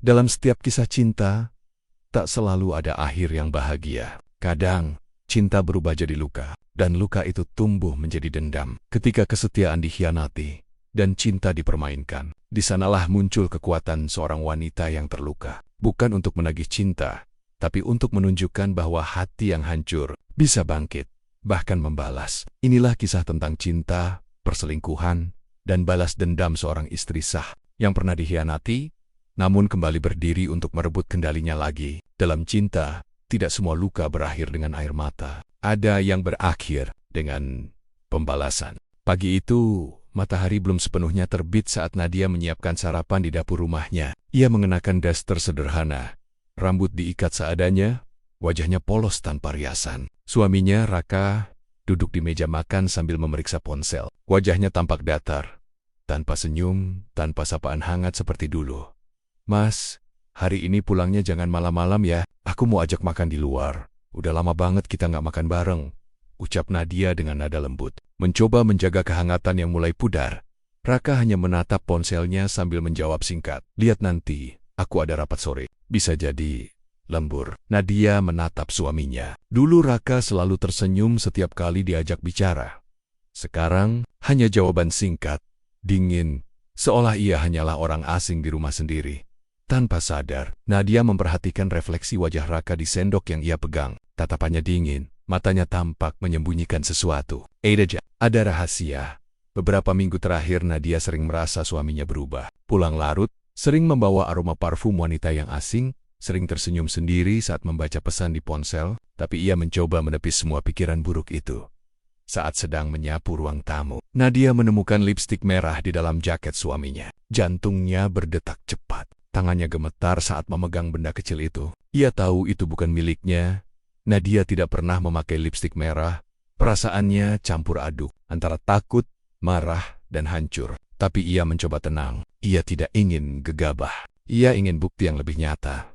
Dalam setiap kisah cinta, tak selalu ada akhir yang bahagia. Kadang, cinta berubah jadi luka, dan luka itu tumbuh menjadi dendam. Ketika kesetiaan dikhianati, dan cinta dipermainkan, di sanalah muncul kekuatan seorang wanita yang terluka. Bukan untuk menagih cinta, tapi untuk menunjukkan bahwa hati yang hancur bisa bangkit, bahkan membalas. Inilah kisah tentang cinta, perselingkuhan, dan balas dendam seorang istri sah yang pernah dikhianati, namun kembali berdiri untuk merebut kendalinya lagi. Dalam cinta, tidak semua luka berakhir dengan air mata. Ada yang berakhir dengan pembalasan. Pagi itu, matahari belum sepenuhnya terbit saat Nadia menyiapkan sarapan di dapur rumahnya. Ia mengenakan daster sederhana, rambut diikat seadanya, wajahnya polos tanpa riasan. Suaminya, Raka, duduk di meja makan sambil memeriksa ponsel. Wajahnya tampak datar, tanpa senyum, tanpa sapaan hangat seperti dulu. "Mas, hari ini pulangnya jangan malam-malam ya, aku mau ajak makan di luar. Udah lama banget kita nggak makan bareng," ucap Nadia dengan nada lembut. Mencoba menjaga kehangatan yang mulai pudar, Raka hanya menatap ponselnya sambil menjawab singkat, "Lihat nanti, aku ada rapat sore. Bisa jadi lembur." Nadia menatap suaminya. Dulu Raka selalu tersenyum setiap kali diajak bicara. Sekarang, hanya jawaban singkat, dingin, seolah ia hanyalah orang asing di rumah sendiri. Tanpa sadar, Nadia memperhatikan refleksi wajah Raka di sendok yang ia pegang. Tatapannya dingin, matanya tampak menyembunyikan sesuatu. Ada rahasia. Beberapa minggu terakhir Nadia sering merasa suaminya berubah. Pulang larut, sering membawa aroma parfum wanita yang asing, sering tersenyum sendiri saat membaca pesan di ponsel, tapi ia mencoba menepis semua pikiran buruk itu. Saat sedang menyapu ruang tamu, Nadia menemukan lipstik merah di dalam jaket suaminya. Jantungnya berdetak cepat. Tangannya gemetar saat memegang benda kecil itu. Ia tahu itu bukan miliknya. Nadia tidak pernah memakai lipstik merah. Perasaannya campur aduk antara takut, marah, dan hancur. Tapi ia mencoba tenang. Ia tidak ingin gegabah. Ia ingin bukti yang lebih nyata.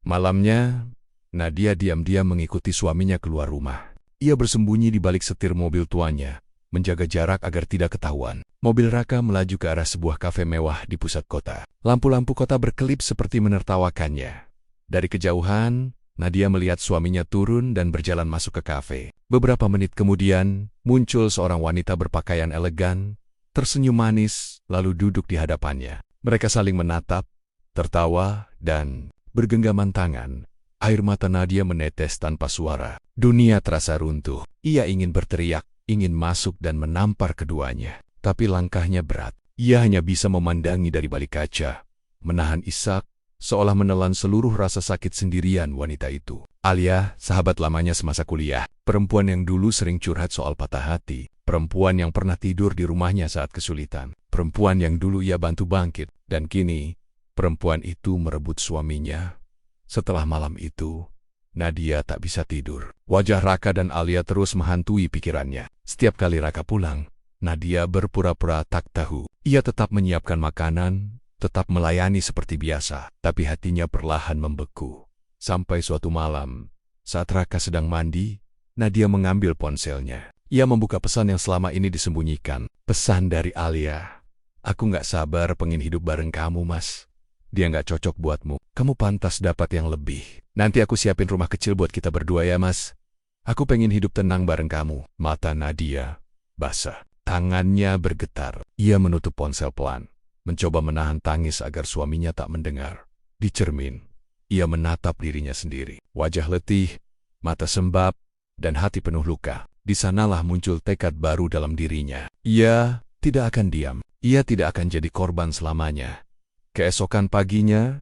Malamnya, Nadia diam-diam mengikuti suaminya keluar rumah. Ia bersembunyi di balik setir mobil tuanya, menjaga jarak agar tidak ketahuan. Mobil Raka melaju ke arah sebuah kafe mewah di pusat kota. Lampu-lampu kota berkelip seperti menertawakannya. Dari kejauhan, Nadia melihat suaminya turun dan berjalan masuk ke kafe. Beberapa menit kemudian, muncul seorang wanita berpakaian elegan, tersenyum manis, lalu duduk di hadapannya. Mereka saling menatap, tertawa, dan bergenggaman tangan. Air mata Nadia menetes tanpa suara. Dunia terasa runtuh. Ia ingin berteriak, ingin masuk dan menampar keduanya. Tapi langkahnya berat. Ia hanya bisa memandangi dari balik kaca, menahan isak, seolah menelan seluruh rasa sakit sendirian wanita itu. Alia, sahabat lamanya semasa kuliah, perempuan yang dulu sering curhat soal patah hati, perempuan yang pernah tidur di rumahnya saat kesulitan, perempuan yang dulu ia bantu bangkit, dan kini, perempuan itu merebut suaminya. Setelah malam itu, Nadia tak bisa tidur. Wajah Raka dan Alia terus menghantui pikirannya. Setiap kali Raka pulang, Nadia berpura-pura tak tahu. Ia tetap menyiapkan makanan, tetap melayani seperti biasa, tapi hatinya perlahan membeku. Sampai suatu malam, saat Raka sedang mandi, Nadia mengambil ponselnya. Ia membuka pesan yang selama ini disembunyikan. Pesan dari Alia. "Aku nggak sabar pengen hidup bareng kamu, Mas. Dia nggak cocok buatmu. Kamu pantas dapat yang lebih. Nanti aku siapin rumah kecil buat kita berdua ya, Mas. Aku pengen hidup tenang bareng kamu." Mata Nadia basah. Tangannya bergetar. Ia menutup ponsel pelan, mencoba menahan tangis agar suaminya tak mendengar. Di cermin, ia menatap dirinya sendiri. Wajah letih, mata sembab, dan hati penuh luka. Di sanalah muncul tekad baru dalam dirinya. Ia tidak akan diam. Ia tidak akan jadi korban selamanya. Keesokan paginya,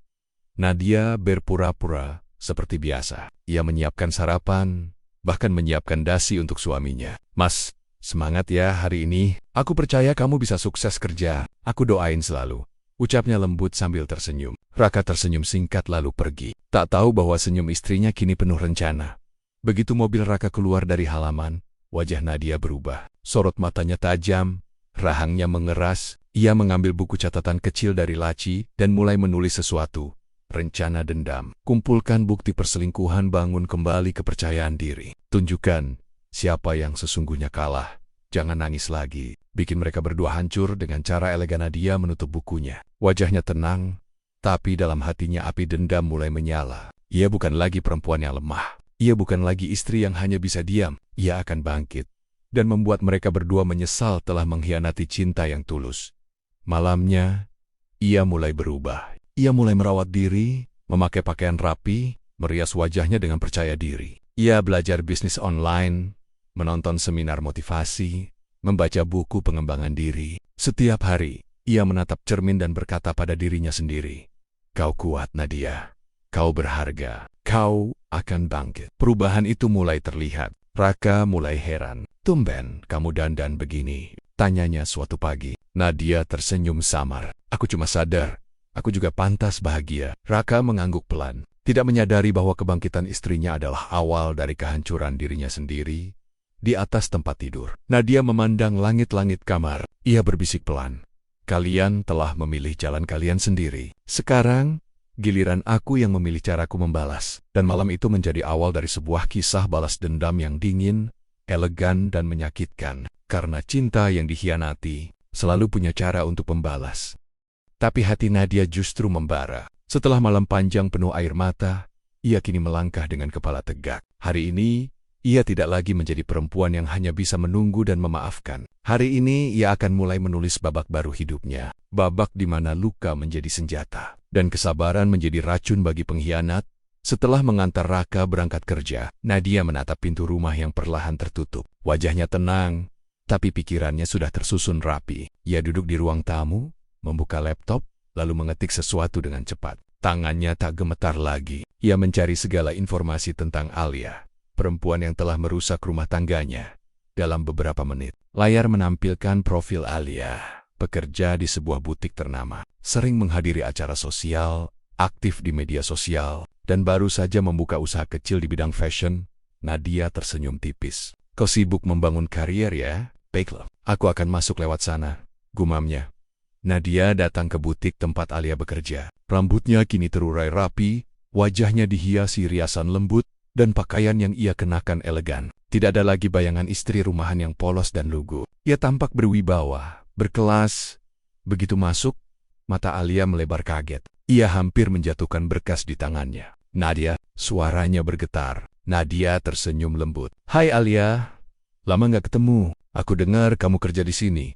Nadia berpura-pura seperti biasa. Ia menyiapkan sarapan, bahkan menyiapkan dasi untuk suaminya. "Mas, semangat ya hari ini. Aku percaya kamu bisa sukses kerja. Aku doain selalu," ucapnya lembut sambil tersenyum. Raka tersenyum singkat lalu pergi. Tak tahu bahwa senyum istrinya kini penuh rencana. Begitu mobil Raka keluar dari halaman, wajah Nadia berubah. Sorot matanya tajam, rahangnya mengeras. Ia mengambil buku catatan kecil dari laci dan mulai menulis sesuatu. Rencana dendam. Kumpulkan bukti perselingkuhan, bangun kembali kepercayaan diri. Tunjukkan siapa yang sesungguhnya kalah. Jangan nangis lagi. Bikin mereka berdua hancur dengan cara elegan Nadia menutup bukunya. Wajahnya tenang, Tapi dalam hatinya api dendam mulai menyala. Ia bukan lagi perempuan yang lemah. Ia bukan lagi istri yang hanya bisa diam. Ia akan bangkit dan membuat mereka berdua menyesal telah mengkhianati cinta yang tulus. Malamnya, ia mulai berubah. Ia mulai merawat diri, memakai pakaian rapi, merias wajahnya dengan percaya diri. Ia belajar bisnis online, menonton seminar motivasi, membaca buku pengembangan diri. Setiap hari, ia menatap cermin dan berkata pada dirinya sendiri, "Kau kuat, Nadia. Kau berharga. Kau akan bangkit." Perubahan itu mulai terlihat. Raka mulai heran. "Tumben kamu dandan begini?" tanyanya suatu pagi. Nadia tersenyum samar. "Aku cuma sadar, aku juga pantas bahagia." Raka mengangguk pelan, tidak menyadari bahwa kebangkitan istrinya adalah awal dari kehancuran dirinya sendiri. Di atas tempat tidur, Nadia memandang langit-langit kamar. Ia berbisik pelan, "Kalian telah memilih jalan kalian sendiri. Sekarang, giliran aku yang memilih caraku membalas." Dan malam itu menjadi awal dari sebuah kisah balas dendam yang dingin, elegan, dan menyakitkan. Karena cinta yang dikhianati selalu punya cara untuk membalas. Tapi hati Nadia justru membara. Setelah malam panjang penuh air mata, ia kini melangkah dengan kepala tegak. Hari ini, ia tidak lagi menjadi perempuan yang hanya bisa menunggu dan memaafkan. Hari ini ia akan mulai menulis babak baru hidupnya. Babak di mana luka menjadi senjata dan kesabaran menjadi racun bagi pengkhianat. Setelah mengantar Raka berangkat kerja, Nadia menatap pintu rumah yang perlahan tertutup. Wajahnya tenang, tapi pikirannya sudah tersusun rapi. Ia duduk di ruang tamu, membuka laptop, lalu mengetik sesuatu dengan cepat. Tangannya tak gemetar lagi. Ia mencari segala informasi tentang Alia, perempuan yang telah merusak rumah tangganya. Dalam beberapa menit, layar menampilkan profil Alia, pekerja di sebuah butik ternama, sering menghadiri acara sosial, aktif di media sosial, dan baru saja membuka usaha kecil di bidang fashion. Nadia tersenyum tipis. "Kau sibuk membangun karier ya? Baiklah, aku akan masuk lewat sana," gumamnya. Nadia datang ke butik tempat Alia bekerja. Rambutnya kini terurai rapi, wajahnya dihiasi riasan lembut, dan pakaian yang ia kenakan elegan. Tidak ada lagi bayangan istri rumahan yang polos dan lugu. Ia tampak berwibawa, berkelas. Begitu masuk, mata Alia melebar kaget. Ia hampir menjatuhkan berkas di tangannya. "Nadia," suaranya bergetar. Nadia tersenyum lembut. "Hai Alia, lama nggak ketemu. Aku dengar kamu kerja di sini.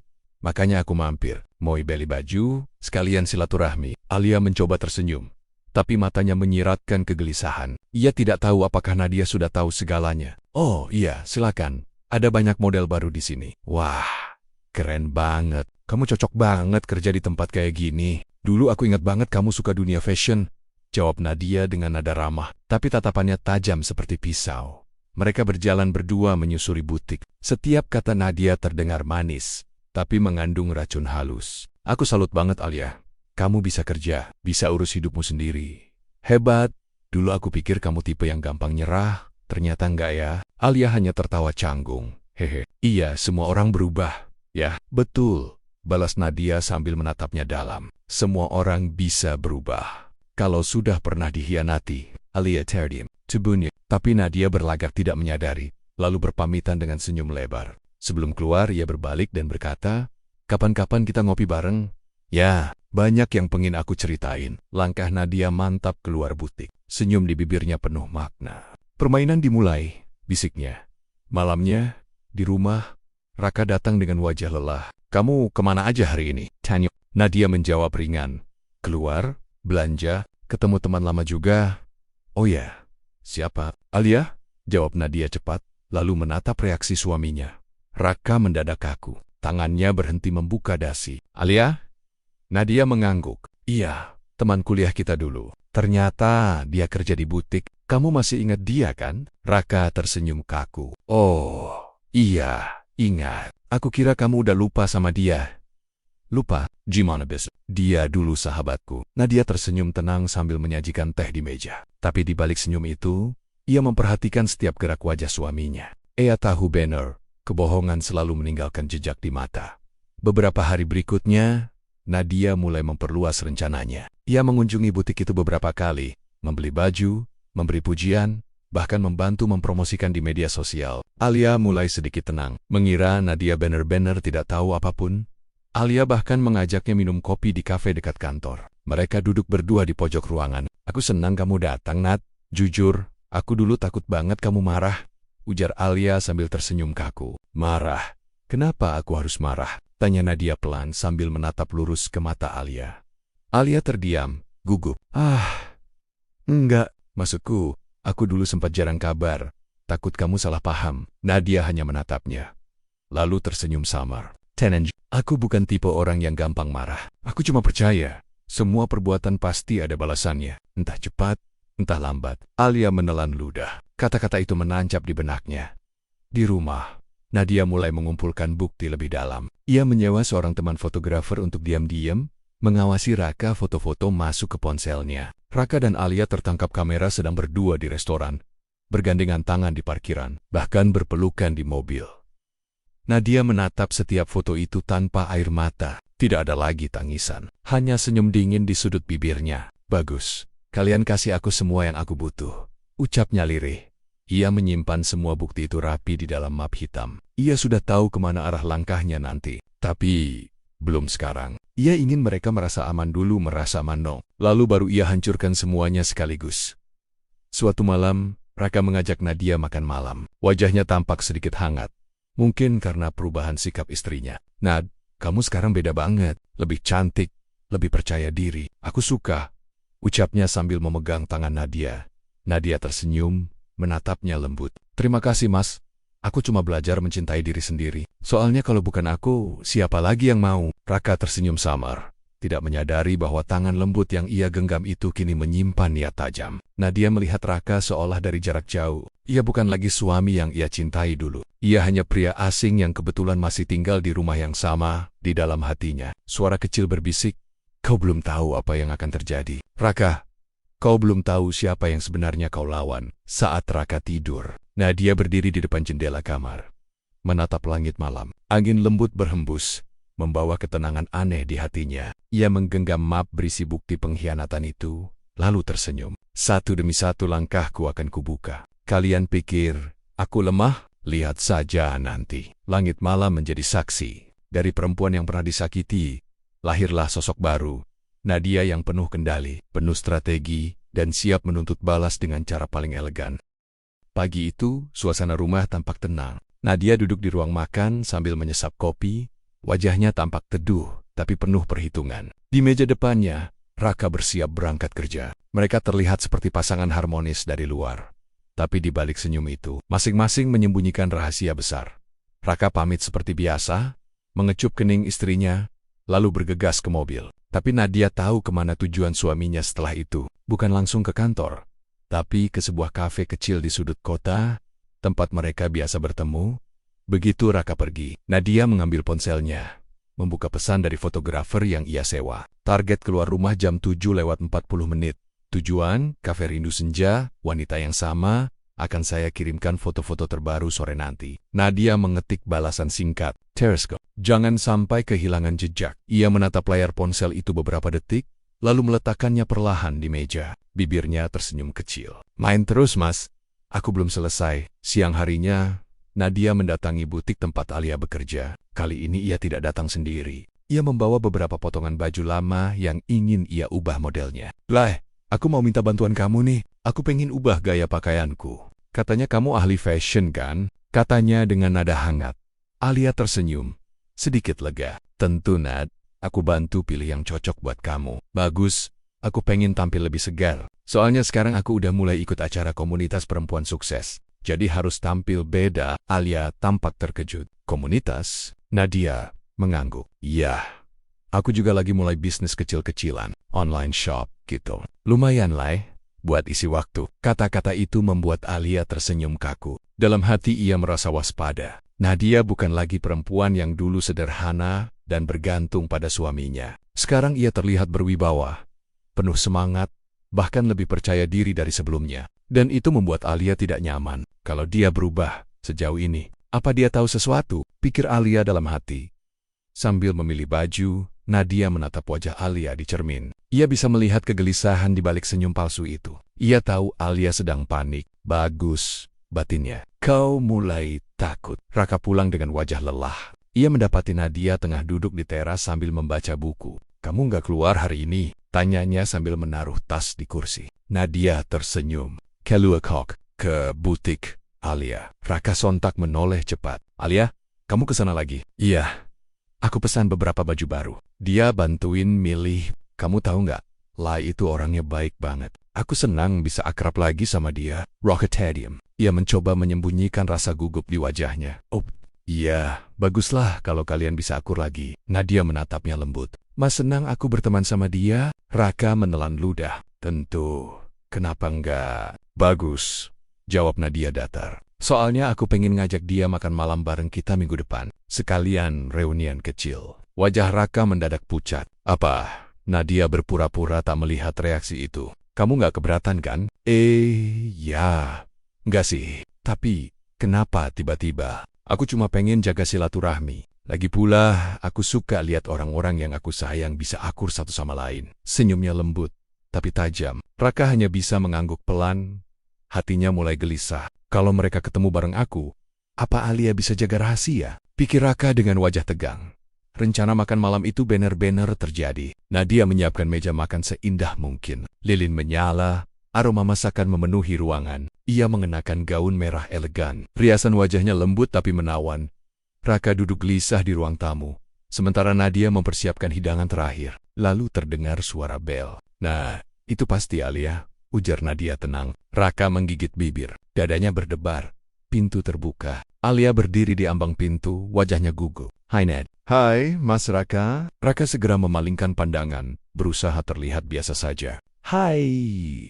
Makanya aku mampir. Mau beli baju, sekalian silaturahmi." Alia mencoba tersenyum, tapi matanya menyiratkan kegelisahan. Ia tidak tahu apakah Nadia sudah tahu segalanya. "Oh iya, silakan. Ada banyak model baru di sini." "Wah, keren banget. Kamu cocok banget kerja di tempat kayak gini. Dulu aku ingat banget kamu suka dunia fashion," jawab Nadia dengan nada ramah, tapi tatapannya tajam seperti pisau. Mereka berjalan berdua menyusuri butik. Setiap kata Nadia terdengar manis, tapi mengandung racun halus. "Aku salut banget Alia. Kamu bisa kerja, bisa urus hidupmu sendiri. Hebat. Dulu aku pikir kamu tipe yang gampang nyerah. Ternyata enggak ya." Alia hanya tertawa canggung. "Hehe, iya, semua orang berubah." "Ya, betul," balas Nadia sambil menatapnya dalam. "Semua orang bisa berubah kalau sudah pernah dikhianati." Alia terdiam, tubuhnya. Tapi Nadia berlagak tidak menyadari, lalu berpamitan dengan senyum lebar. Sebelum keluar, ia berbalik dan berkata, "Kapan-kapan kita ngopi bareng?" "Ya, banyak yang pengen aku ceritain." Langkah Nadia mantap keluar butik. Senyum di bibirnya penuh makna. "Permainan dimulai," bisiknya. Malamnya, di rumah, Raka datang dengan wajah lelah. "Kamu kemana aja hari ini?" tanya. Nadia menjawab ringan. "Keluar, belanja, ketemu teman lama juga." "Oh ya, siapa?" "Alia," jawab Nadia cepat, lalu menatap reaksi suaminya. Raka mendadak kaku. Tangannya berhenti membuka dasi. "Alia?" Nadia mengangguk. "Iya, teman kuliah kita dulu. Ternyata dia kerja di butik. Kamu masih ingat dia kan?" Raka tersenyum kaku. "Oh, iya, ingat. Aku kira kamu udah lupa sama dia." "Lupa? Gimana bis? Dia dulu sahabatku." Nadia tersenyum tenang sambil menyajikan teh di meja. Tapi di balik senyum itu, ia memperhatikan setiap gerak wajah suaminya. Ia tahu benar, kebohongan selalu meninggalkan jejak di mata. Beberapa hari berikutnya, Nadia mulai memperluas rencananya. Ia mengunjungi butik itu beberapa kali, membeli baju, memberi pujian, bahkan membantu mempromosikan di media sosial. Alia mulai sedikit tenang, mengira Nadia benar-benar tidak tahu apapun. Alia bahkan mengajaknya minum kopi di kafe dekat kantor. Mereka duduk berdua di pojok ruangan. Aku senang kamu datang, Nat. Jujur, aku dulu takut banget kamu marah, ujar Alia sambil tersenyum kaku. Marah? Kenapa aku harus marah? Tanya Nadia pelan sambil menatap lurus ke mata Alia. Alia terdiam, gugup. Enggak, maksudku, aku dulu sempat jarang kabar. Takut kamu salah paham. Nadia hanya menatapnya. Lalu tersenyum samar. Tenang, aku bukan tipe orang yang gampang marah. Aku cuma percaya, semua perbuatan pasti ada balasannya. Entah cepat, entah lambat. Alia menelan ludah. Kata-kata itu menancap di benaknya. Di rumah, Nadia mulai mengumpulkan bukti lebih dalam. Ia menyewa seorang teman fotografer untuk diam-diam mengawasi Raka foto-foto masuk ke ponselnya. Raka dan Alia tertangkap kamera sedang berdua di restoran, bergandengan tangan di parkiran, bahkan berpelukan di mobil. Nadia menatap setiap foto itu tanpa air mata. Tidak ada lagi tangisan, hanya senyum dingin di sudut bibirnya. Bagus, kalian kasih aku semua yang aku butuh, ucapnya lirih. Ia menyimpan semua bukti itu rapi di dalam map hitam. Ia sudah tahu kemana arah langkahnya nanti. Tapi, belum sekarang. Ia ingin mereka merasa aman dulu, merasa aman lalu baru ia hancurkan semuanya sekaligus. Suatu malam, Raka mengajak Nadia makan malam. Wajahnya tampak sedikit hangat. Mungkin karena perubahan sikap istrinya. Nad, kamu sekarang beda banget. Lebih cantik, lebih percaya diri. Aku suka, ucapnya sambil memegang tangan Nadia. Nadia tersenyum, menatapnya lembut. Terima kasih, Mas. Aku cuma belajar mencintai diri sendiri. Soalnya kalau bukan aku, siapa lagi yang mau? Raka tersenyum samar, tidak menyadari bahwa tangan lembut yang ia genggam itu kini menyimpan niat tajam. Nadia melihat Raka seolah dari jarak jauh. Ia bukan lagi suami yang ia cintai dulu. Ia hanya pria asing yang kebetulan masih tinggal di rumah yang sama. Di dalam hatinya, suara kecil berbisik, kau belum tahu apa yang akan terjadi. Raka, kau belum tahu siapa yang sebenarnya kau lawan. Saat Raka tidur, Nadia berdiri di depan jendela kamar, menatap langit malam. Angin lembut berhembus, membawa ketenangan aneh di hatinya. Ia menggenggam map berisi bukti pengkhianatan itu, lalu tersenyum. Satu demi satu langkahku akan kubuka. Kalian pikir aku lemah? Lihat saja nanti. Langit malam menjadi saksi. Dari perempuan yang pernah disakiti, lahirlah sosok baru. Nadia yang penuh kendali, penuh strategi, dan siap menuntut balas dengan cara paling elegan. Pagi itu, suasana rumah tampak tenang. Nadia duduk di ruang makan sambil menyesap kopi. Wajahnya tampak teduh, tapi penuh perhitungan. Di meja depannya, Raka bersiap berangkat kerja. Mereka terlihat seperti pasangan harmonis dari luar. Tapi di balik senyum itu, masing-masing menyembunyikan rahasia besar. Raka pamit seperti biasa, mengecup kening istrinya, lalu bergegas ke mobil. Tapi Nadia tahu kemana tujuan suaminya setelah itu. Bukan langsung ke kantor, tapi ke sebuah kafe kecil di sudut kota, tempat mereka biasa bertemu. Begitu Raka pergi, Nadia mengambil ponselnya, membuka pesan dari fotografer yang ia sewa. Target keluar rumah jam 7:40. Tujuan, Kafe Rindu Senja, wanita yang sama, akan saya kirimkan foto-foto terbaru sore nanti. Nadia mengetik balasan singkat, Teresko. Jangan sampai kehilangan jejak. Ia menatap layar ponsel itu beberapa detik, lalu meletakkannya perlahan di meja. Bibirnya tersenyum kecil. Main terus, Mas. Aku belum selesai. Siang harinya, Nadia mendatangi butik tempat Alia bekerja. Kali ini ia tidak datang sendiri. Ia membawa beberapa potongan baju lama yang ingin ia ubah modelnya. Lah, aku mau minta bantuan kamu nih. Aku pengen ubah gaya pakaianku. Katanya kamu ahli fashion kan? Katanya dengan nada hangat. Alia tersenyum, sedikit lega. Tentu, Nad. Aku bantu pilih yang cocok buat kamu. Bagus, aku pengen tampil lebih segar. Soalnya sekarang aku udah mulai ikut acara komunitas perempuan sukses. Jadi harus tampil beda. Alia tampak terkejut. Komunitas? Nadia mengangguk. Iya, aku juga lagi mulai bisnis kecil-kecilan. Online shop gitu. Lumayan lah, buat isi waktu. Kata-kata itu membuat Alia tersenyum kaku. Dalam hati ia merasa waspada. Nadia bukan lagi perempuan yang dulu sederhana dan bergantung pada suaminya. Sekarang ia terlihat berwibawa, penuh semangat, bahkan lebih percaya diri dari sebelumnya. Dan itu membuat Alia tidak nyaman. Kalau dia berubah sejauh ini, apa dia tahu sesuatu? Pikir Alia dalam hati. Sambil memilih baju, Nadia menatap wajah Alia di cermin. Ia bisa melihat kegelisahan di balik senyum palsu itu. Ia tahu Alia sedang panik. Bagus, batinnya. Kau mulai takut. Raka pulang dengan wajah lelah. Ia mendapati Nadia tengah duduk di teras sambil membaca buku. Kamu nggak keluar hari ini? Tanyanya sambil menaruh tas di kursi. Nadia tersenyum. Keluar ke butik Alia. Raka sontak menoleh cepat. Alia, kamu ke sana lagi? Iya. Aku pesan beberapa baju baru. Dia bantuin milih. Kamu tahu nggak? Lai itu orangnya baik banget. Aku senang bisa akrab lagi sama dia. Rocketadium. Ia mencoba menyembunyikan rasa gugup di wajahnya. Oh, iya, baguslah kalau kalian bisa akur lagi. Nadia menatapnya lembut. Mas senang aku berteman sama dia. Raka menelan ludah. Tentu, kenapa enggak? Bagus, jawab Nadia datar. Soalnya aku pengen ngajak dia makan malam bareng kita minggu depan. Sekalian reunian kecil. Wajah Raka mendadak pucat. Apa? Nadia berpura-pura tak melihat reaksi itu. Kamu nggak keberatan kan? Ya. Nggak sih. Tapi, kenapa tiba-tiba? Aku cuma pengen jaga silaturahmi. Lagi pula, aku suka lihat orang-orang yang aku sayang bisa akur satu sama lain. Senyumnya lembut, tapi tajam. Raka hanya bisa mengangguk pelan. Hatinya mulai gelisah. Kalau mereka ketemu bareng aku, apa Alia bisa jaga rahasia? Pikir Raka dengan wajah tegang. Rencana makan malam itu benar-benar terjadi. Nadia menyiapkan meja makan seindah mungkin. Lilin menyala, aroma masakan memenuhi ruangan. Ia mengenakan gaun merah elegan. Riasan wajahnya lembut tapi menawan. Raka duduk gelisah di ruang tamu. Sementara Nadia mempersiapkan hidangan terakhir. Lalu terdengar suara bel. Nah, itu pasti Alia, ujar Nadia tenang. Raka menggigit bibir. Dadanya berdebar. Pintu terbuka. Alia berdiri di ambang pintu, wajahnya gugup. Hai Ned. Hai, Mas Raka. Raka segera memalingkan pandangan, berusaha terlihat biasa saja. Hai,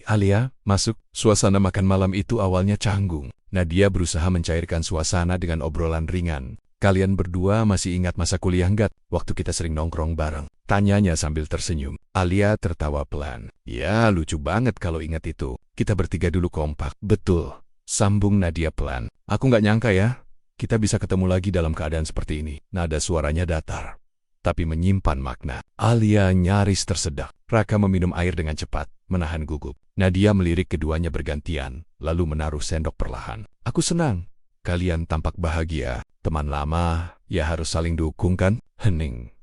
Alia, masuk. Suasana makan malam itu awalnya canggung. Nadia berusaha mencairkan suasana dengan obrolan ringan. Kalian berdua masih ingat masa kuliah nggak? Waktu kita sering nongkrong bareng. Tanyanya sambil tersenyum. Alia tertawa pelan. Ya, lucu banget kalau ingat itu. Kita bertiga dulu kompak. Betul. Sambung Nadia pelan. Aku nggak nyangka ya, kita bisa ketemu lagi dalam keadaan seperti ini. Nada suaranya datar, tapi menyimpan makna. Alia nyaris tersedak. Raka meminum air dengan cepat, menahan gugup. Nadia melirik keduanya bergantian, lalu menaruh sendok perlahan. Aku senang. Kalian tampak bahagia. Teman lama, ya harus saling dukung kan? Hening.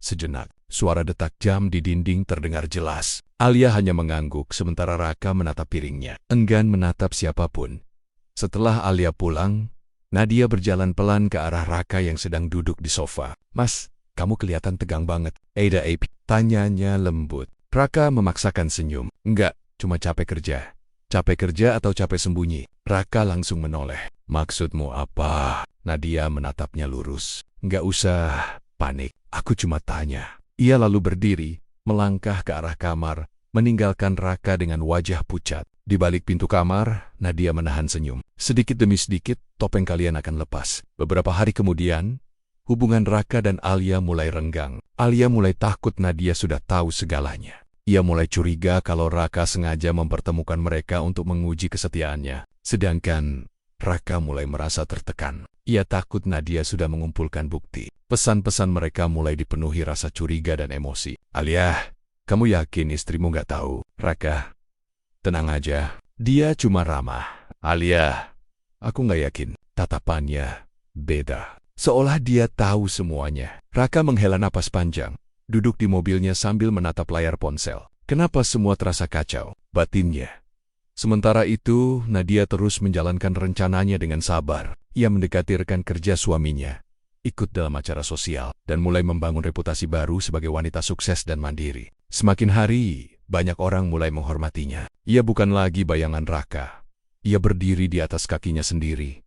Sejenak, suara detak jam di dinding terdengar jelas. Alia hanya mengangguk sementara Raka menatap piringnya. Enggan menatap siapapun. Setelah Alia pulang, Nadia berjalan pelan ke arah Raka yang sedang duduk di sofa. Mas, kamu kelihatan tegang banget. Ada apa? Tanyanya lembut. Raka memaksakan senyum. Enggak, cuma capek kerja. Capek kerja atau capek sembunyi? Raka langsung menoleh. Maksudmu apa? Nadia menatapnya lurus. Enggak usah panik, aku cuma tanya. Ia lalu berdiri, melangkah ke arah kamar, meninggalkan Raka dengan wajah pucat. Di balik pintu kamar, Nadia menahan senyum. Sedikit demi sedikit, topeng kalian akan lepas. Beberapa hari kemudian, hubungan Raka dan Alia mulai renggang. Alia mulai takut Nadia sudah tahu segalanya. Ia mulai curiga kalau Raka sengaja mempertemukan mereka untuk menguji kesetiaannya. Sedangkan Raka mulai merasa tertekan. Ia takut Nadia sudah mengumpulkan bukti. Pesan-pesan mereka mulai dipenuhi rasa curiga dan emosi. Alia, kamu yakin istrimu nggak tahu? Raka, tenang aja. Dia cuma ramah. Alia, aku nggak yakin. Tatapannya beda. Seolah dia tahu semuanya. Raka menghela napas panjang. Duduk di mobilnya sambil menatap layar ponsel. Kenapa semua terasa kacau? Batinnya. Sementara itu, Nadia terus menjalankan rencananya dengan sabar. Ia mendekati rekan kerja suaminya, ikut dalam acara sosial, dan mulai membangun reputasi baru sebagai wanita sukses dan mandiri. Semakin hari, banyak orang mulai menghormatinya. Ia bukan lagi bayangan Raka. Ia berdiri di atas kakinya sendiri.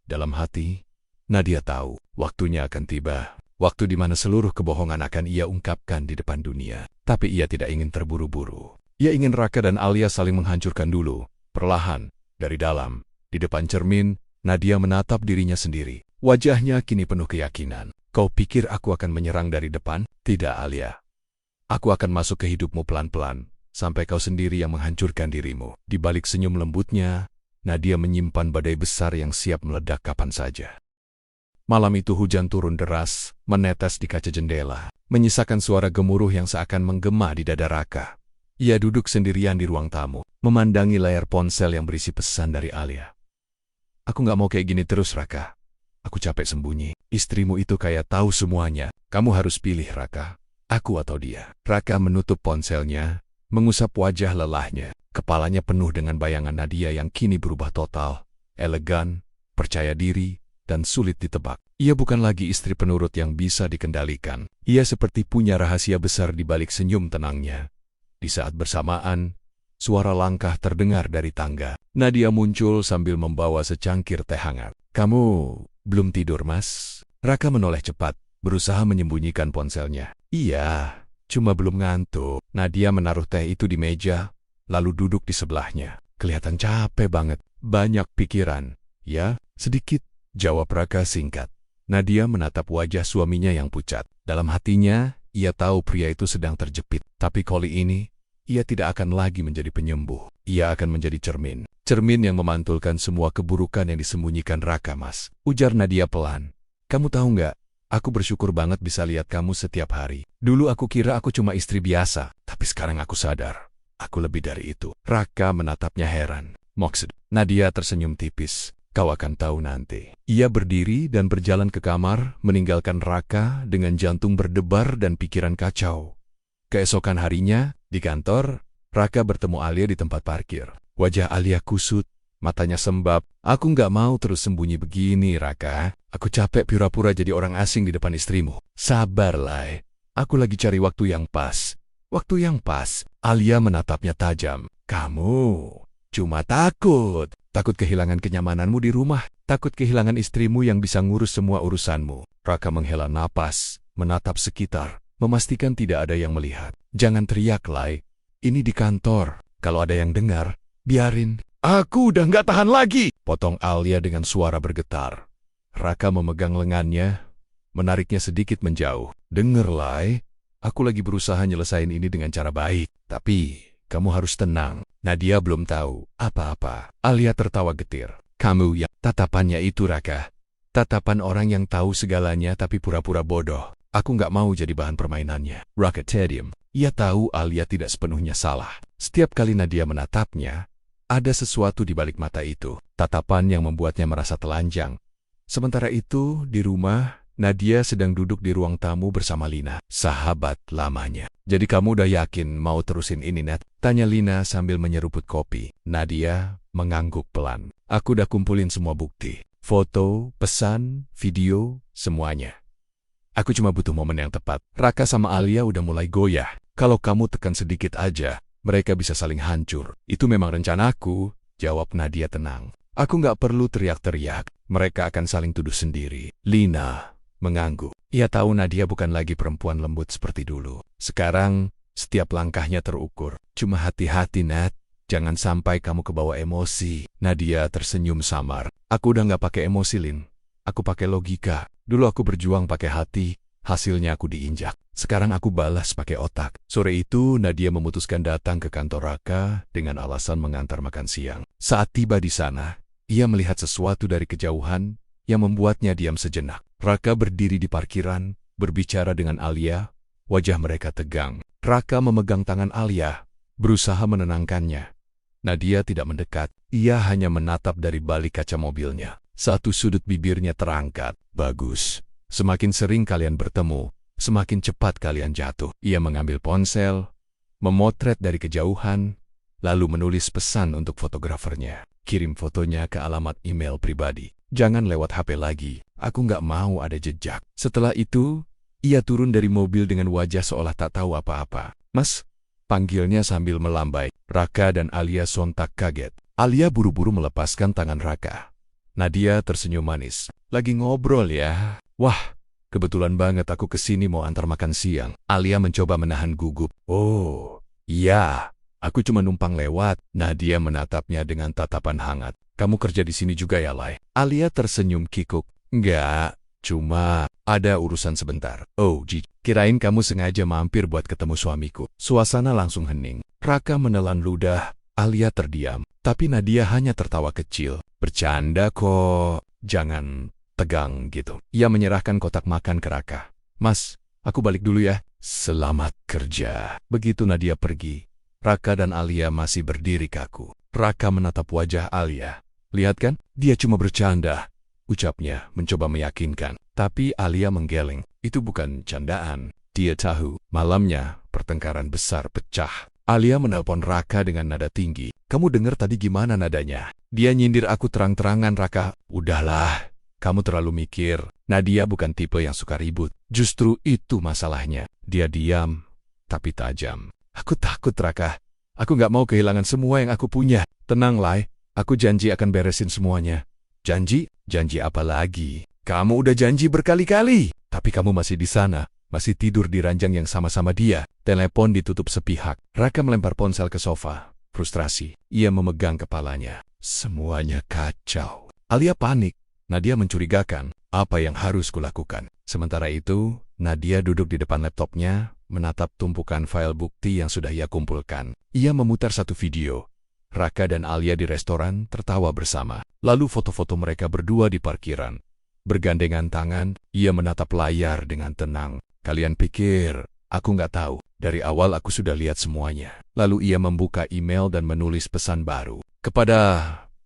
Dalam hati, Nadia tahu, waktunya akan tiba. Waktu di mana seluruh kebohongan akan ia ungkapkan di depan dunia. Tapi ia tidak ingin terburu-buru. Ia ingin Raka dan Alia saling menghancurkan dulu. Perlahan, dari dalam, di depan cermin, Nadia menatap dirinya sendiri. Wajahnya kini penuh keyakinan. Kau pikir aku akan menyerang dari depan? Tidak, Alia. Aku akan masuk ke hidupmu pelan-pelan, sampai kau sendiri yang menghancurkan dirimu. Di balik senyum lembutnya, Nadia menyimpan badai besar yang siap meledak kapan saja. Malam itu hujan turun deras, menetes di kaca jendela, menyisakan suara gemuruh yang seakan menggema di dada Raka. Ia duduk sendirian di ruang tamu, memandangi layar ponsel yang berisi pesan dari Alia. Aku nggak mau kayak gini terus, Raka. Aku capek sembunyi. Istrimu itu kayak tahu semuanya. Kamu harus pilih, Raka. aku atau dia. Raka menutup ponselnya, mengusap wajah lelahnya. Kepalanya penuh dengan bayangan Nadia yang kini berubah total, elegan, percaya diri, dan sulit ditebak. Ia bukan lagi istri penurut yang bisa dikendalikan. Ia seperti punya rahasia besar di balik senyum tenangnya. Di saat bersamaan, suara langkah terdengar dari tangga. Nadia muncul sambil membawa secangkir teh hangat. "Kamu belum tidur, Mas?" Raka menoleh cepat, berusaha menyembunyikan ponselnya. "Iya, cuma belum ngantuk." Nadia menaruh teh itu di meja, lalu duduk di sebelahnya. "Kelihatan capek banget, banyak pikiran." "Ya, sedikit," jawab Raka singkat. Nadia menatap wajah suaminya yang pucat. Dalam hatinya, ia tahu pria itu sedang terjepit. Tapi kali ini, ia tidak akan lagi menjadi penyembuh. Ia akan menjadi cermin. Cermin yang memantulkan semua keburukan yang disembunyikan Raka, Mas. Ujar Nadia pelan. "Kamu tahu nggak, aku bersyukur banget bisa lihat kamu setiap hari. Dulu aku kira aku cuma istri biasa, tapi sekarang aku sadar. Aku lebih dari itu." Raka menatapnya heran. "Maksud?" Nadia tersenyum tipis. "Kau akan tahu nanti." Ia berdiri dan berjalan ke kamar, meninggalkan Raka dengan jantung berdebar dan pikiran kacau. Keesokan harinya, di kantor, Raka bertemu Alia di tempat parkir. Wajah Alia kusut, matanya sembab. "Aku nggak mau terus sembunyi begini, Raka. Aku capek pura-pura jadi orang asing di depan istrimu." "Sabarlah, aku lagi cari waktu yang pas." "Waktu yang pas?" Alia menatapnya tajam. "Kamu cuma takut kehilangan kenyamananmu di rumah, takut kehilangan istrimu yang bisa ngurus semua urusanmu." Raka menghela napas, menatap sekitar, memastikan tidak ada yang melihat. "Jangan teriak, Lai. Ini di kantor. Kalau ada yang dengar, biarin." "Aku udah nggak tahan lagi!" potong Alia dengan suara bergetar. Raka memegang lengannya, menariknya sedikit menjauh. "Denger, Lai. Aku lagi berusaha nyelesain ini dengan cara baik. Tapi kamu harus tenang." Nadia belum tahu apa-apa. Alia tertawa getir. "Kamu ya." Tatapannya itu, Raka. Tatapan orang yang tahu segalanya tapi pura-pura bodoh. "Aku nggak mau jadi bahan permainannya." Raka terdiam. Ia tahu Alia tidak sepenuhnya salah. Setiap kali Nadia menatapnya, ada sesuatu di balik mata itu. Tatapan yang membuatnya merasa telanjang. Sementara itu, di rumah, Nadia sedang duduk di ruang tamu bersama Lina, sahabat lamanya. "Jadi kamu udah yakin mau terusin ini, Nat?" tanya Lina sambil menyeruput kopi. Nadia mengangguk pelan. "Aku udah kumpulin semua bukti. Foto, pesan, video, semuanya. Aku cuma butuh momen yang tepat." Raka sama Alia udah mulai goyah. "Kalau kamu tekan sedikit aja, mereka bisa saling hancur." "Itu memang rencanaku," jawab Nadia tenang. "Aku nggak perlu teriak-teriak. Mereka akan saling tuduh sendiri." Lina mengangguk. Ia tahu Nadia bukan lagi perempuan lembut seperti dulu. Sekarang, setiap langkahnya terukur. "Cuma hati-hati, Nat. Jangan sampai kamu kebawa emosi." Nadia tersenyum samar. "Aku udah nggak pakai emosi, Lin. Aku pakai logika. Dulu aku berjuang pakai hati, hasilnya aku diinjak. Sekarang aku balas pakai otak." Sore itu, Nadia memutuskan datang ke kantor Raka dengan alasan mengantar makan siang. Saat tiba di sana, ia melihat sesuatu dari kejauhan yang membuatnya diam sejenak. Raka berdiri di parkiran, berbicara dengan Alia, wajah mereka tegang. Raka memegang tangan Alia, berusaha menenangkannya. Nadia tidak mendekat, ia hanya menatap dari balik kaca mobilnya. Satu sudut bibirnya terangkat. "Bagus. Semakin sering kalian bertemu, semakin cepat kalian jatuh." Ia mengambil ponsel, memotret dari kejauhan, lalu menulis pesan untuk fotografernya. "Kirim fotonya ke alamat email pribadi. Jangan lewat HP lagi. Aku nggak mau ada jejak." Setelah itu, ia turun dari mobil dengan wajah seolah tak tahu apa-apa. "Mas," panggilnya sambil melambai. Raka dan Alia sontak kaget. Alia buru-buru melepaskan tangan Raka. Nadia tersenyum manis. "Lagi ngobrol ya? Wah, kebetulan banget aku kesini mau antar makan siang." Alia mencoba menahan gugup. "Oh, iya. Aku cuma numpang lewat." Nadia menatapnya dengan tatapan hangat. "Kamu kerja di sini juga ya, Lai?" Alia tersenyum kikuk. "Enggak, cuma ada urusan sebentar." "Oh, kirain kamu sengaja mampir buat ketemu suamiku." Suasana langsung hening. Raka menelan ludah. Alia terdiam, tapi Nadia hanya tertawa kecil. "Bercanda kok, jangan tegang gitu." Ia menyerahkan kotak makan ke Raka. "Mas, aku balik dulu ya." "Selamat kerja." Begitu Nadia pergi, Raka dan Alia masih berdiri kaku. Raka menatap wajah Alia. "Lihat kan, dia cuma bercanda," ucapnya mencoba meyakinkan. Tapi Alia menggeleng. "Itu bukan candaan." Dia tahu. Malamnya, pertengkaran besar pecah. Alia menelpon Raka dengan nada tinggi. Kamu dengar tadi gimana nadanya? Dia nyindir aku terang-terangan, Raka. Udahlah, kamu terlalu mikir. Nadia bukan tipe yang suka ribut. Justru itu masalahnya. Dia diam, tapi tajam. Aku takut, Raka. Aku nggak mau kehilangan semua yang aku punya. Tenang, Lai. Aku janji akan beresin semuanya. Janji? Janji apa lagi? Kamu udah janji berkali-kali. Tapi kamu masih di sana. Masih tidur di ranjang yang sama-sama dia. Telepon ditutup sepihak. Raka melempar ponsel ke sofa. Frustrasi. Ia memegang kepalanya. Semuanya kacau. Alia panik. Nadia mencurigakan. Apa yang harus kulakukan? Sementara itu, Nadia duduk di depan laptopnya, menatap tumpukan file bukti yang sudah ia kumpulkan. Ia memutar satu video. Raka dan Alia di restoran tertawa bersama. Lalu foto-foto mereka berdua di parkiran. Bergandengan tangan, ia menatap layar dengan tenang. Kalian pikir, aku nggak tahu. Dari awal aku sudah lihat semuanya. Lalu ia membuka email dan menulis pesan baru. Kepada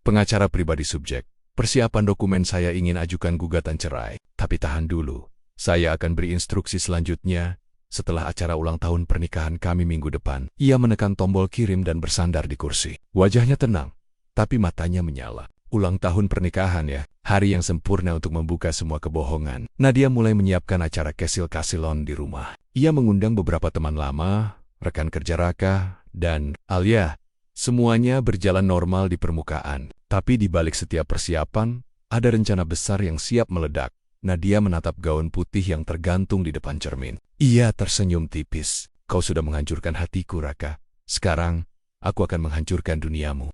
pengacara pribadi subjek, persiapan dokumen saya ingin ajukan gugatan cerai. Tapi tahan dulu, saya akan beri instruksi selanjutnya setelah acara ulang tahun pernikahan kami minggu depan. Ia menekan tombol kirim dan bersandar di kursi. Wajahnya tenang, tapi matanya menyala. Ulang tahun pernikahan ya, hari yang sempurna untuk membuka semua kebohongan. Nadia mulai menyiapkan acara kesil-kasilon di rumah. Ia mengundang beberapa teman lama, rekan kerja Raka, dan Alia. Semuanya berjalan normal di permukaan. Tapi di balik setiap persiapan, ada rencana besar yang siap meledak. Nadia menatap gaun putih yang tergantung di depan cermin. Ia tersenyum tipis. Kau sudah menghancurkan hatiku, Raka. Sekarang, aku akan menghancurkan duniamu.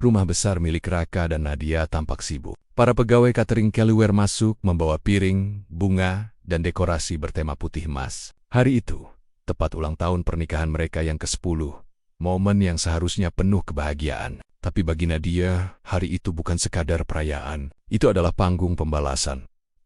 Rumah besar milik Raka dan Nadia tampak sibuk. Para pegawai catering Kellywear masuk membawa piring, bunga, dan dekorasi bertema putih emas. Hari itu, tepat ulang tahun pernikahan mereka yang ke-10. Momen yang seharusnya penuh kebahagiaan. Tapi bagi Nadia, hari itu bukan sekadar perayaan. Itu adalah panggung pembalasan.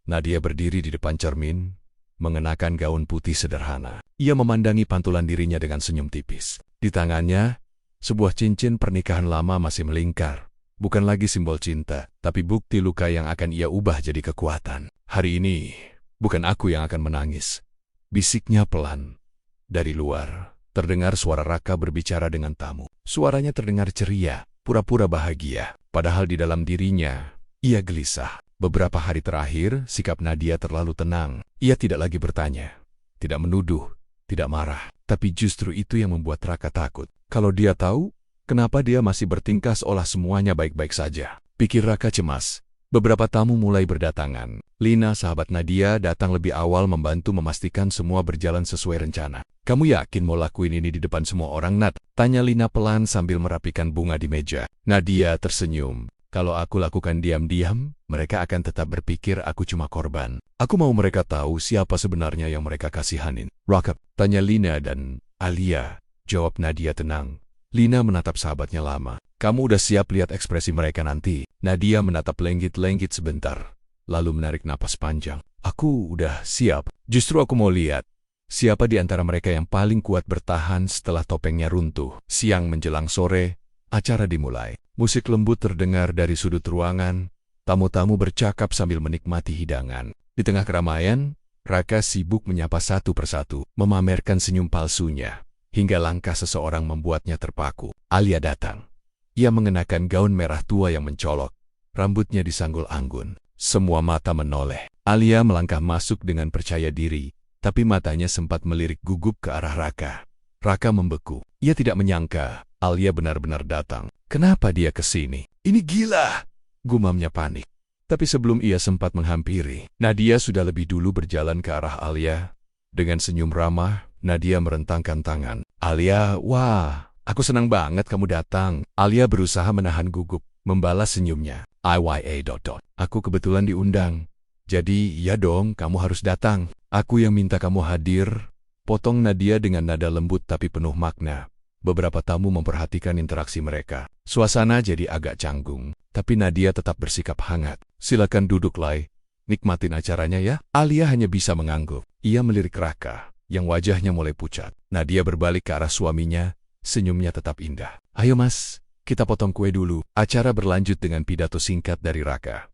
Nadia berdiri di depan cermin, mengenakan gaun putih sederhana. Ia memandangi pantulan dirinya dengan senyum tipis. Di tangannya, sebuah cincin pernikahan lama masih melingkar. Bukan lagi simbol cinta, tapi bukti luka yang akan ia ubah jadi kekuatan. Hari ini, bukan aku yang akan menangis. Bisiknya pelan. Dari luar, terdengar suara Raka berbicara dengan tamu. Suaranya terdengar ceria, pura-pura bahagia. Padahal di dalam dirinya, ia gelisah. Beberapa hari terakhir, sikap Nadia terlalu tenang. Ia tidak lagi bertanya, tidak menuduh, tidak marah. Tapi justru itu yang membuat Raka takut. Kalau dia tahu, kenapa dia masih bertingkah seolah semuanya baik-baik saja? Pikir Raka cemas. Beberapa tamu mulai berdatangan. Lina, sahabat Nadia, datang lebih awal membantu memastikan semua berjalan sesuai rencana. Kamu yakin mau lakuin ini di depan semua orang, Nat? Tanya Lina pelan sambil merapikan bunga di meja. Nadia tersenyum. Kalau aku lakukan diam-diam, mereka akan tetap berpikir aku cuma korban. Aku mau mereka tahu siapa sebenarnya yang mereka kasihanin. Raka, tanya Lina dan Alia. Jawab Nadia tenang. Lina menatap sahabatnya lama. Kamu udah siap lihat ekspresi mereka nanti? Nadia menatap lenggit-lenggit sebentar, lalu menarik napas panjang. Aku udah siap. Justru aku mau lihat siapa di antara mereka yang paling kuat bertahan setelah topengnya runtuh. Siang menjelang sore, acara dimulai. Musik lembut terdengar dari sudut ruangan. Tamu-tamu bercakap sambil menikmati hidangan. Di tengah keramaian, Raka sibuk menyapa satu persatu, memamerkan senyum palsunya. Hingga langkah seseorang membuatnya terpaku. Alia datang. Ia mengenakan gaun merah tua yang mencolok. Rambutnya disanggul anggun. Semua mata menoleh. Alia melangkah masuk dengan percaya diri, tapi matanya sempat melirik gugup ke arah Raka. Raka membeku. Ia tidak menyangka Alia benar-benar datang. Kenapa dia ke sini? Ini gila! Gumamnya panik. Tapi sebelum ia sempat menghampiri, Nadia sudah lebih dulu berjalan ke arah Alia. Dengan senyum ramah, Nadia merentangkan tangan. Alia, wah, aku senang banget kamu datang. Alia berusaha menahan gugup, membalas senyumnya. IYA... Aku kebetulan diundang. Jadi, ya dong, kamu harus datang. Aku yang minta kamu hadir. Potong Nadia dengan nada lembut tapi penuh makna. Beberapa tamu memperhatikan interaksi mereka. Suasana jadi agak canggung, tapi Nadia tetap bersikap hangat. Silakan duduk, Lai. Nikmatin acaranya ya. Alia hanya bisa mengangguk. Ia melirik Raka, yang wajahnya mulai pucat. Nadia berbalik ke arah suaminya, senyumnya tetap indah. Ayo mas, kita potong kue dulu. Acara berlanjut dengan pidato singkat dari Raka.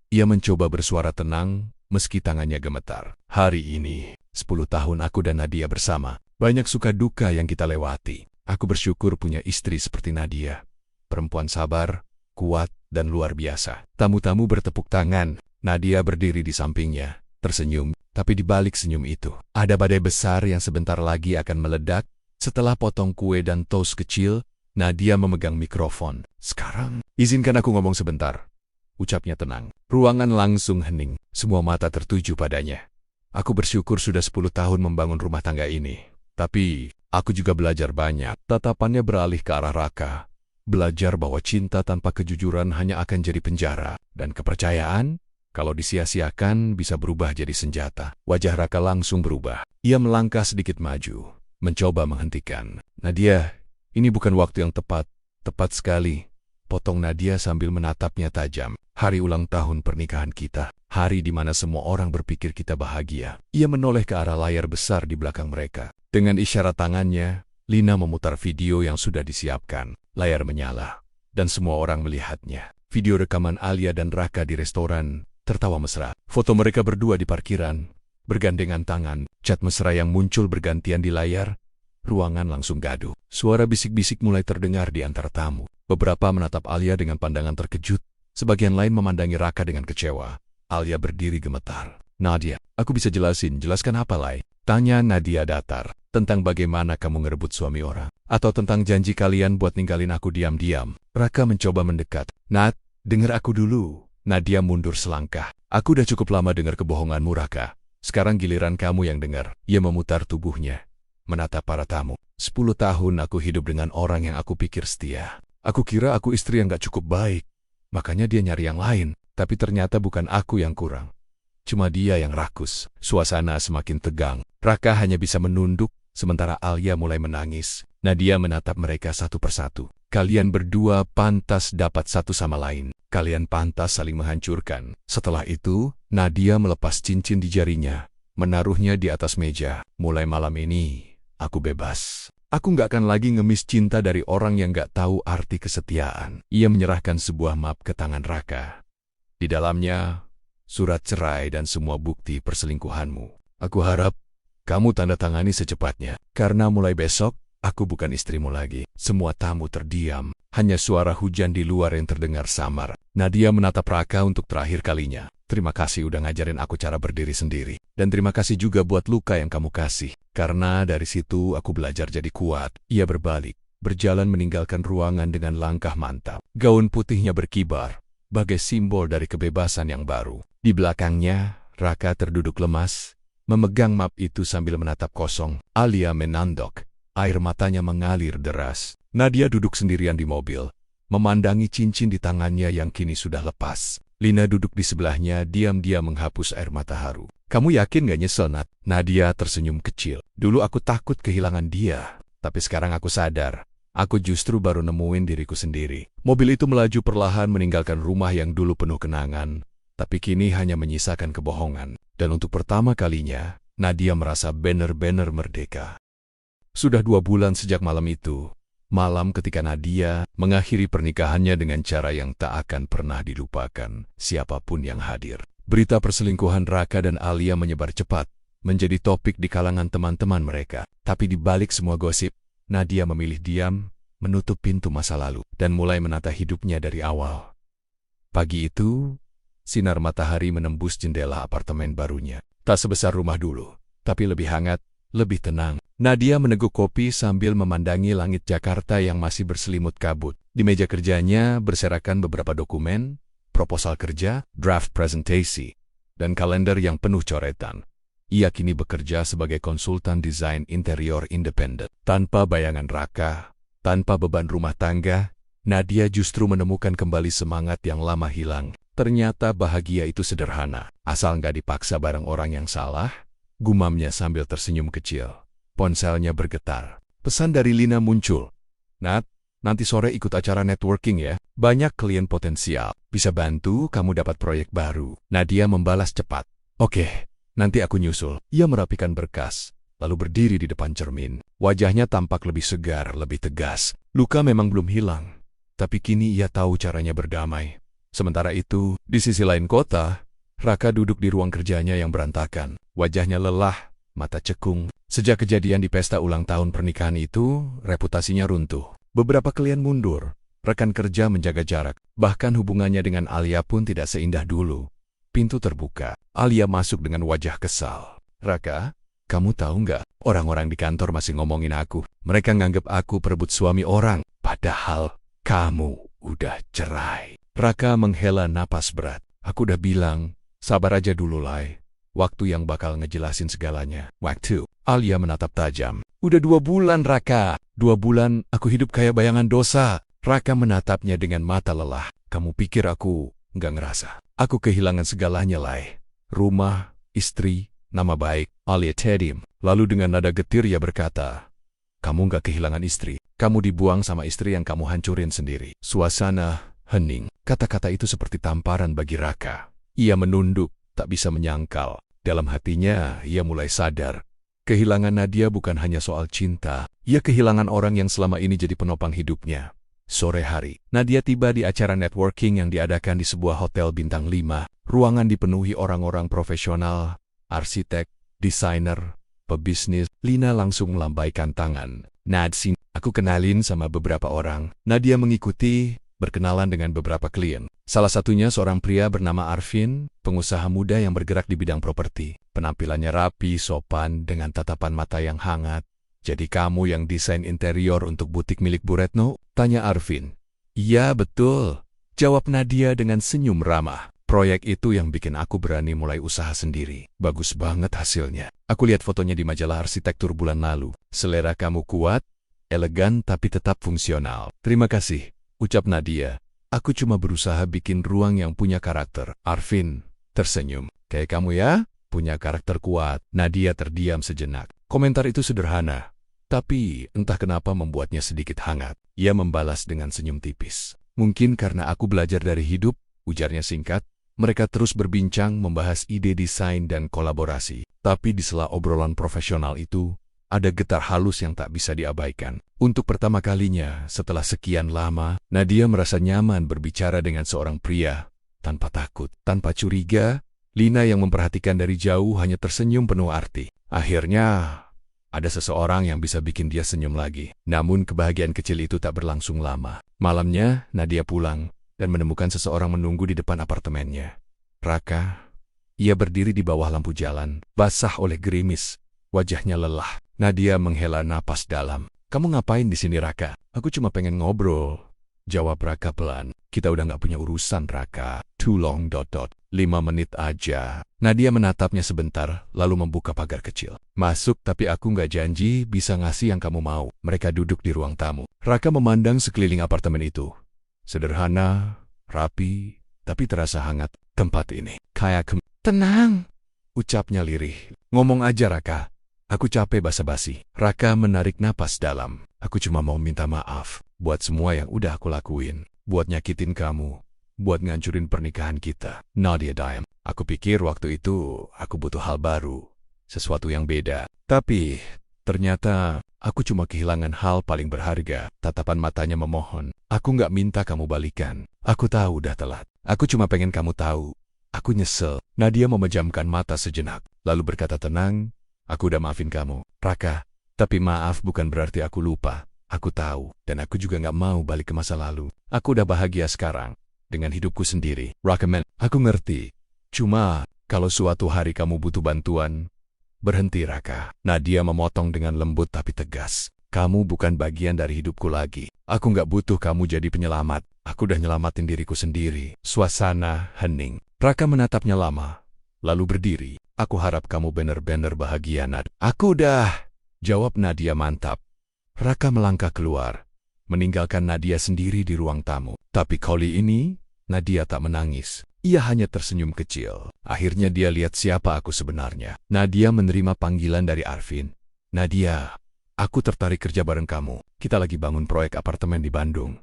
Ia mencoba bersuara tenang, meski tangannya gemetar. Hari ini, 10 tahun aku dan Nadia bersama. Banyak suka duka yang kita lewati. Aku bersyukur punya istri seperti Nadia. Perempuan sabar, kuat, dan luar biasa. Tamu-tamu bertepuk tangan. Nadia berdiri di sampingnya, tersenyum. Tapi di balik senyum itu, ada badai besar yang sebentar lagi akan meledak. Setelah potong kue dan toast kecil, Nadia memegang mikrofon. Sekarang, izinkan aku ngomong sebentar. Ucapnya tenang. Ruangan langsung hening. Semua mata tertuju padanya. Aku bersyukur sudah 10 tahun membangun rumah tangga ini. Tapi, aku juga belajar banyak. Tatapannya beralih ke arah Raka. Belajar bahwa cinta tanpa kejujuran hanya akan jadi penjara. Dan kepercayaan, kalau disia-siakan, bisa berubah jadi senjata. Wajah Raka langsung berubah. Ia melangkah sedikit maju, mencoba menghentikan. Nadia, ini bukan waktu yang tepat. Tepat sekali. Potong Nadia sambil menatapnya tajam. Hari ulang tahun pernikahan kita. Hari di mana semua orang berpikir kita bahagia. Ia menoleh ke arah layar besar di belakang mereka. Dengan isyarat tangannya, Lina memutar video yang sudah disiapkan. Layar menyala, dan semua orang melihatnya. Video rekaman Alia dan Raka di restoran, tertawa mesra. Foto mereka berdua di parkiran, bergandengan tangan. Chat mesra yang muncul bergantian di layar. Ruangan langsung gaduh. Suara bisik-bisik mulai terdengar di antara tamu. Beberapa menatap Alia dengan pandangan terkejut. Sebagian lain memandangi Raka dengan kecewa. Alia berdiri gemetar. Nadia, aku bisa jelaskan apa, Lai? Tanya Nadia datar. Tentang bagaimana kamu ngerebut suami orang. Atau tentang janji kalian buat ninggalin aku diam-diam. Raka mencoba mendekat. Nat, denger aku dulu. Nadia mundur selangkah. Aku udah cukup lama dengar kebohonganmu, Raka. Sekarang giliran kamu yang dengar. Ia memutar tubuhnya, menatap para tamu. 10 tahun aku hidup dengan orang yang aku pikir setia. Aku kira aku istri yang gak cukup baik. Makanya dia nyari yang lain. Tapi ternyata bukan aku yang kurang. Cuma dia yang rakus. Suasana semakin tegang. Raka hanya bisa menunduk, sementara Alia mulai menangis. Nadia menatap mereka satu persatu. Kalian berdua pantas dapat satu sama lain. Kalian pantas saling menghancurkan. Setelah itu, Nadia melepas cincin di jarinya, menaruhnya di atas meja. Mulai malam ini, aku bebas. Aku nggak akan lagi ngemis cinta dari orang yang nggak tahu arti kesetiaan. Ia menyerahkan sebuah map ke tangan Raka. Di dalamnya, surat cerai dan semua bukti perselingkuhanmu. Aku harap kamu tanda tangani secepatnya. Karena mulai besok, aku bukan istrimu lagi. Semua tamu terdiam. Hanya suara hujan di luar yang terdengar samar. Nadia menatap Raka untuk terakhir kalinya. Terima kasih udah ngajarin aku cara berdiri sendiri. Dan terima kasih juga buat luka yang kamu kasih. Karena dari situ aku belajar jadi kuat. Ia berbalik, berjalan meninggalkan ruangan dengan langkah mantap. Gaun putihnya berkibar, bagai simbol dari kebebasan yang baru. Di belakangnya, Raka terduduk lemas, memegang map itu sambil menatap kosong. Alia menandok, air matanya mengalir deras. Nadia duduk sendirian di mobil, memandangi cincin di tangannya yang kini sudah lepas. Lina duduk di sebelahnya, diam-diam menghapus air mata haru. Kamu yakin gak nyesel, Nat? Nadia tersenyum kecil. Dulu aku takut kehilangan dia, tapi sekarang aku sadar. Aku justru baru nemuin diriku sendiri. Mobil itu melaju perlahan meninggalkan rumah yang dulu penuh kenangan, tapi kini hanya menyisakan kebohongan. Dan untuk pertama kalinya, Nadia merasa benar-benar merdeka. Sudah 2 bulan sejak malam itu. Malam ketika Nadia mengakhiri pernikahannya dengan cara yang tak akan pernah dilupakan siapapun yang hadir. Berita perselingkuhan Raka dan Alia menyebar cepat, menjadi topik di kalangan teman-teman mereka. Tapi di balik semua gosip, Nadia memilih diam, menutup pintu masa lalu, dan mulai menata hidupnya dari awal. Pagi itu, sinar matahari menembus jendela apartemen barunya. Tak sebesar rumah dulu, tapi lebih hangat, lebih tenang. Nadia meneguk kopi sambil memandangi langit Jakarta yang masih berselimut kabut. Di meja kerjanya berserakan beberapa dokumen, proposal kerja, draft presentasi, dan kalender yang penuh coretan. Ia kini bekerja sebagai konsultan desain interior independen. Tanpa bayangan Raka, tanpa beban rumah tangga, Nadia justru menemukan kembali semangat yang lama hilang. Ternyata bahagia itu sederhana, asal nggak dipaksa bareng orang yang salah, gumamnya sambil tersenyum kecil. Ponselnya bergetar. Pesan dari Lina muncul. Nat, nanti sore ikut acara networking ya. Banyak klien potensial. Bisa bantu kamu dapat proyek baru. Nadia membalas cepat. Oke, nanti aku nyusul. Ia merapikan berkas, lalu berdiri di depan cermin. Wajahnya tampak lebih segar, lebih tegas. Luka memang belum hilang, tapi kini ia tahu caranya berdamai. Sementara itu, di sisi lain kota, Raka duduk di ruang kerjanya yang berantakan. Wajahnya lelah, mata cekung. Sejak kejadian di pesta ulang tahun pernikahan itu, reputasinya runtuh. Beberapa klien mundur, rekan kerja menjaga jarak. Bahkan hubungannya dengan Alia pun tidak seindah dulu. Pintu terbuka. Alia masuk dengan wajah kesal. Raka, kamu tahu nggak? Orang-orang di kantor masih ngomongin aku. Mereka nganggep aku perebut suami orang. Padahal kamu udah cerai. Raka menghela napas berat. Aku udah bilang, sabar aja dulu, Lai. Waktu yang bakal ngejelasin segalanya. Waktu. Alia menatap tajam. Udah 2 bulan, Raka. 2 bulan aku hidup kayak bayangan dosa. Raka menatapnya dengan mata lelah. Kamu pikir aku nggak ngerasa? Aku kehilangan segalanya, Lai. Rumah, istri, nama baik. Alia terdiam. Lalu dengan nada getir ia berkata, kamu nggak kehilangan istri. Kamu dibuang sama istri yang kamu hancurin sendiri. Suasana hening. Kata-kata itu seperti tamparan bagi Raka. Ia menunduk, tak bisa menyangkal. Dalam hatinya, ia mulai sadar. Kehilangan Nadia bukan hanya soal cinta. Ia kehilangan orang yang selama ini jadi penopang hidupnya. Sore hari, Nadia tiba di acara networking yang diadakan di sebuah hotel bintang 5. Ruangan dipenuhi orang-orang profesional, arsitek, desainer, pebisnis. Lina langsung melambaikan tangan. Nadsin, aku kenalin sama beberapa orang. Nadia mengikuti, berkenalan dengan beberapa klien. Salah satunya seorang pria bernama Arvin, pengusaha muda yang bergerak di bidang properti. Penampilannya rapi, sopan, dengan tatapan mata yang hangat. Jadi kamu yang desain interior untuk butik milik Bu Retno? Tanya Arvin. Iya, betul. Jawab Nadia dengan senyum ramah. Proyek itu yang bikin aku berani mulai usaha sendiri. Bagus banget hasilnya. Aku lihat fotonya di majalah arsitektur bulan lalu. Selera kamu kuat, elegan tapi tetap fungsional. Terima kasih, ucap Nadia. Aku cuma berusaha bikin ruang yang punya karakter. Arvin tersenyum. Kayak kamu ya, punya karakter kuat. Nadia terdiam sejenak. Komentar itu sederhana, tapi entah kenapa membuatnya sedikit hangat. Ia membalas dengan senyum tipis. Mungkin karena aku belajar dari hidup, ujarnya singkat. Mereka terus berbincang membahas ide desain dan kolaborasi. Tapi di sela obrolan profesional itu, ada getar halus yang tak bisa diabaikan. Untuk pertama kalinya, setelah sekian lama, Nadia merasa nyaman berbicara dengan seorang pria. Tanpa takut, tanpa curiga, Lina yang memperhatikan dari jauh hanya tersenyum penuh arti. Akhirnya, ada seseorang yang bisa bikin dia senyum lagi. Namun kebahagiaan kecil itu tak berlangsung lama. Malamnya, Nadia pulang dan menemukan seseorang menunggu di depan apartemennya. Raka. Ia berdiri di bawah lampu jalan, basah oleh gerimis. Wajahnya lelah. Nadia menghela napas dalam. Kamu ngapain di sini, Raka? Aku cuma pengen ngobrol. Jawab Raka pelan. Kita udah nggak punya urusan, Raka. Too long ... 5 menit aja. Nadia menatapnya sebentar, lalu membuka pagar kecil. Masuk, tapi aku nggak janji bisa ngasih yang kamu mau. Mereka duduk di ruang tamu. Raka memandang sekeliling apartemen itu. Sederhana, rapi, tapi terasa hangat. Tempat ini kayak tenang, ucapnya lirih. Ngomong aja, Raka. Aku capek basa-basi. Raka menarik napas dalam. Aku cuma mau minta maaf buat semua yang udah aku lakuin. Buat nyakitin kamu. Buat ngancurin pernikahan kita. Nadia diam. Aku pikir waktu itu aku butuh hal baru. Sesuatu yang beda. Tapi ternyata aku cuma kehilangan hal paling berharga. Tatapan matanya memohon. Aku nggak minta kamu balikan. Aku tahu udah telat. Aku cuma pengen kamu tahu. Aku nyesel. Nadia memejamkan mata sejenak. Lalu berkata tenang. Aku udah maafin kamu, Raka. Tapi maaf bukan berarti aku lupa. Aku tahu. Dan aku juga nggak mau balik ke masa lalu. Aku udah bahagia sekarang. Dengan hidupku sendiri. Raka, aku ngerti. Cuma, kalau suatu hari kamu butuh bantuan, berhenti, Raka. Nadia memotong dengan lembut tapi tegas. Kamu bukan bagian dari hidupku lagi. Aku nggak butuh kamu jadi penyelamat. Aku udah nyelamatin diriku sendiri. Suasana hening. Raka menatapnya lama, lalu berdiri. Aku harap kamu benar-benar bahagia, Nad. Aku udah, jawab Nadia mantap. Raka melangkah keluar, meninggalkan Nadia sendiri di ruang tamu. Tapi kali ini, Nadia tak menangis. Ia hanya tersenyum kecil. Akhirnya dia lihat siapa aku sebenarnya. Nadia menerima panggilan dari Arvin. Nadia, aku tertarik kerja bareng kamu. Kita lagi bangun proyek apartemen di Bandung.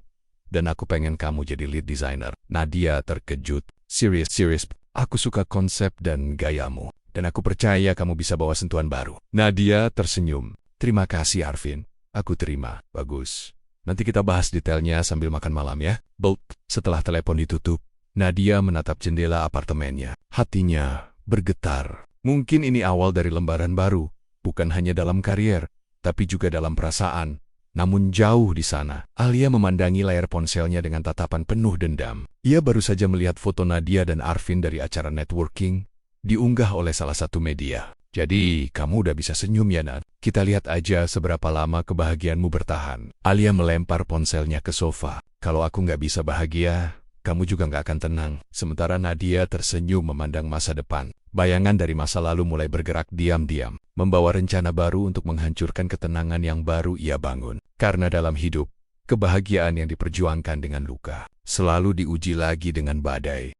Dan aku pengen kamu jadi lead designer. Nadia terkejut. Serius. Aku suka konsep dan gayamu. Dan aku percaya kamu bisa bawa sentuhan baru. Nadia tersenyum. Terima kasih, Arvin. Aku terima. Bagus. Nanti kita bahas detailnya sambil makan malam ya. Bolt. Setelah telepon ditutup, Nadia menatap jendela apartemennya. Hatinya bergetar. Mungkin ini awal dari lembaran baru. bukan hanya dalam karier, tapi juga dalam perasaan. Namun jauh di sana, Alia memandangi layar ponselnya dengan tatapan penuh dendam. Ia baru saja melihat foto Nadia dan Arvin dari acara networking, diunggah oleh salah satu media. Jadi, kamu udah bisa senyum ya, Nat? Kita lihat aja seberapa lama kebahagiaanmu bertahan. Alia melempar ponselnya ke sofa. Kalau aku nggak bisa bahagia, kamu juga nggak akan tenang. Sementara Nadia tersenyum memandang masa depan. Bayangan dari masa lalu mulai bergerak diam-diam, membawa rencana baru untuk menghancurkan ketenangan yang baru ia bangun. Karena dalam hidup, kebahagiaan yang diperjuangkan dengan luka selalu diuji lagi dengan badai.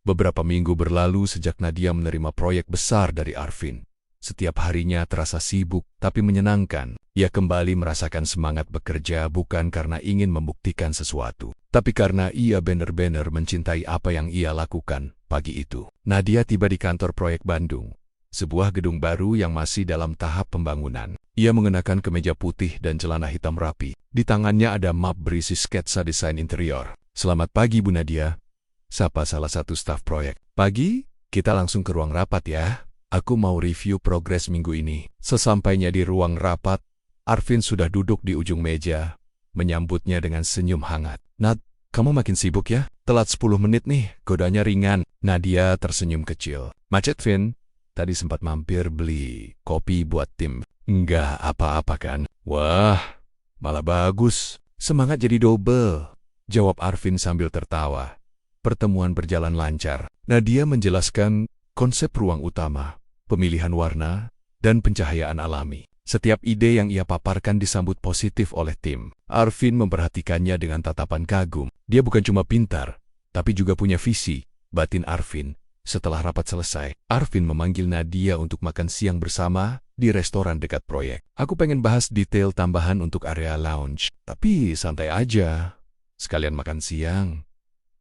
Beberapa minggu berlalu sejak Nadia menerima proyek besar dari Arvin. Setiap harinya terasa sibuk, tapi menyenangkan. Ia kembali merasakan semangat bekerja bukan karena ingin membuktikan sesuatu, tapi karena ia benar-benar mencintai apa yang ia lakukan. Pagi itu, Nadia tiba di kantor proyek Bandung, sebuah gedung baru yang masih dalam tahap pembangunan. Ia mengenakan kemeja putih dan celana hitam rapi. Di tangannya ada map berisi sketsa desain interior. "Selamat pagi, Bu Nadia," sapa salah satu staf proyek. "Pagi, kita langsung ke ruang rapat ya. Aku mau review progres minggu ini." Sesampainya di ruang rapat, Arvin sudah duduk di ujung meja, menyambutnya dengan senyum hangat. "Nat, kamu makin sibuk ya? Telat 10 menit nih, godanya ringan." Nadia tersenyum kecil. "Macet, Vin. Tadi sempat mampir beli kopi buat tim." "Enggak apa-apa kan?" "Wah, malah bagus. Semangat jadi double," jawab Arvin sambil tertawa. Pertemuan berjalan lancar. Nadia menjelaskan konsep ruang utama, pemilihan warna, dan pencahayaan alami. Setiap ide yang ia paparkan disambut positif oleh tim. Arvin memperhatikannya dengan tatapan kagum. Dia bukan cuma pintar, tapi juga punya visi, batin Arvin. Setelah rapat selesai, Arvin memanggil Nadia untuk makan siang bersama di restoran dekat proyek. "Aku pengen bahas detail tambahan untuk area lounge, tapi santai aja. Sekalian makan siang,"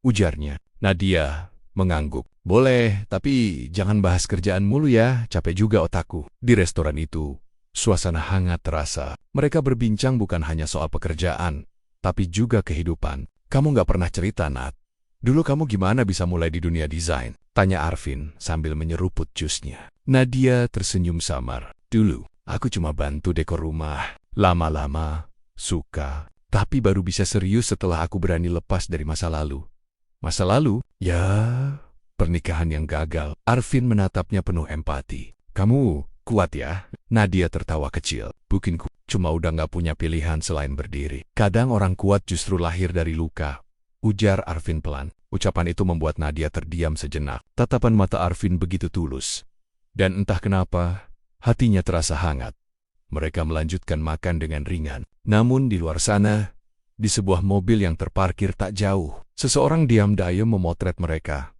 ujarnya. Nadia mengangguk. "Boleh, tapi jangan bahas kerjaan mulu ya, capek juga otakku." Di restoran itu, suasana hangat terasa. Mereka berbincang bukan hanya soal pekerjaan, tapi juga kehidupan. "Kamu nggak pernah cerita, Nat. Dulu kamu gimana bisa mulai di dunia desain?" tanya Arvin sambil menyeruput jusnya. Nadia tersenyum samar. "Dulu, aku cuma bantu dekor rumah. Lama-lama, suka. Tapi baru bisa serius setelah aku berani lepas dari masa lalu." "Masa lalu?" "Ya, pernikahan yang gagal." Arvin menatapnya penuh empati. "Kamu kuat ya?" Nadia tertawa kecil. "Bukan cuma udah nggak punya pilihan selain berdiri. Kadang orang kuat justru lahir dari luka," ujar Arvin pelan. Ucapan itu membuat Nadia terdiam sejenak. Tatapan mata Arvin begitu tulus. Dan entah kenapa, hatinya terasa hangat. Mereka melanjutkan makan dengan ringan. Namun di luar sana, di sebuah mobil yang terparkir tak jauh, seseorang diam-diam memotret mereka.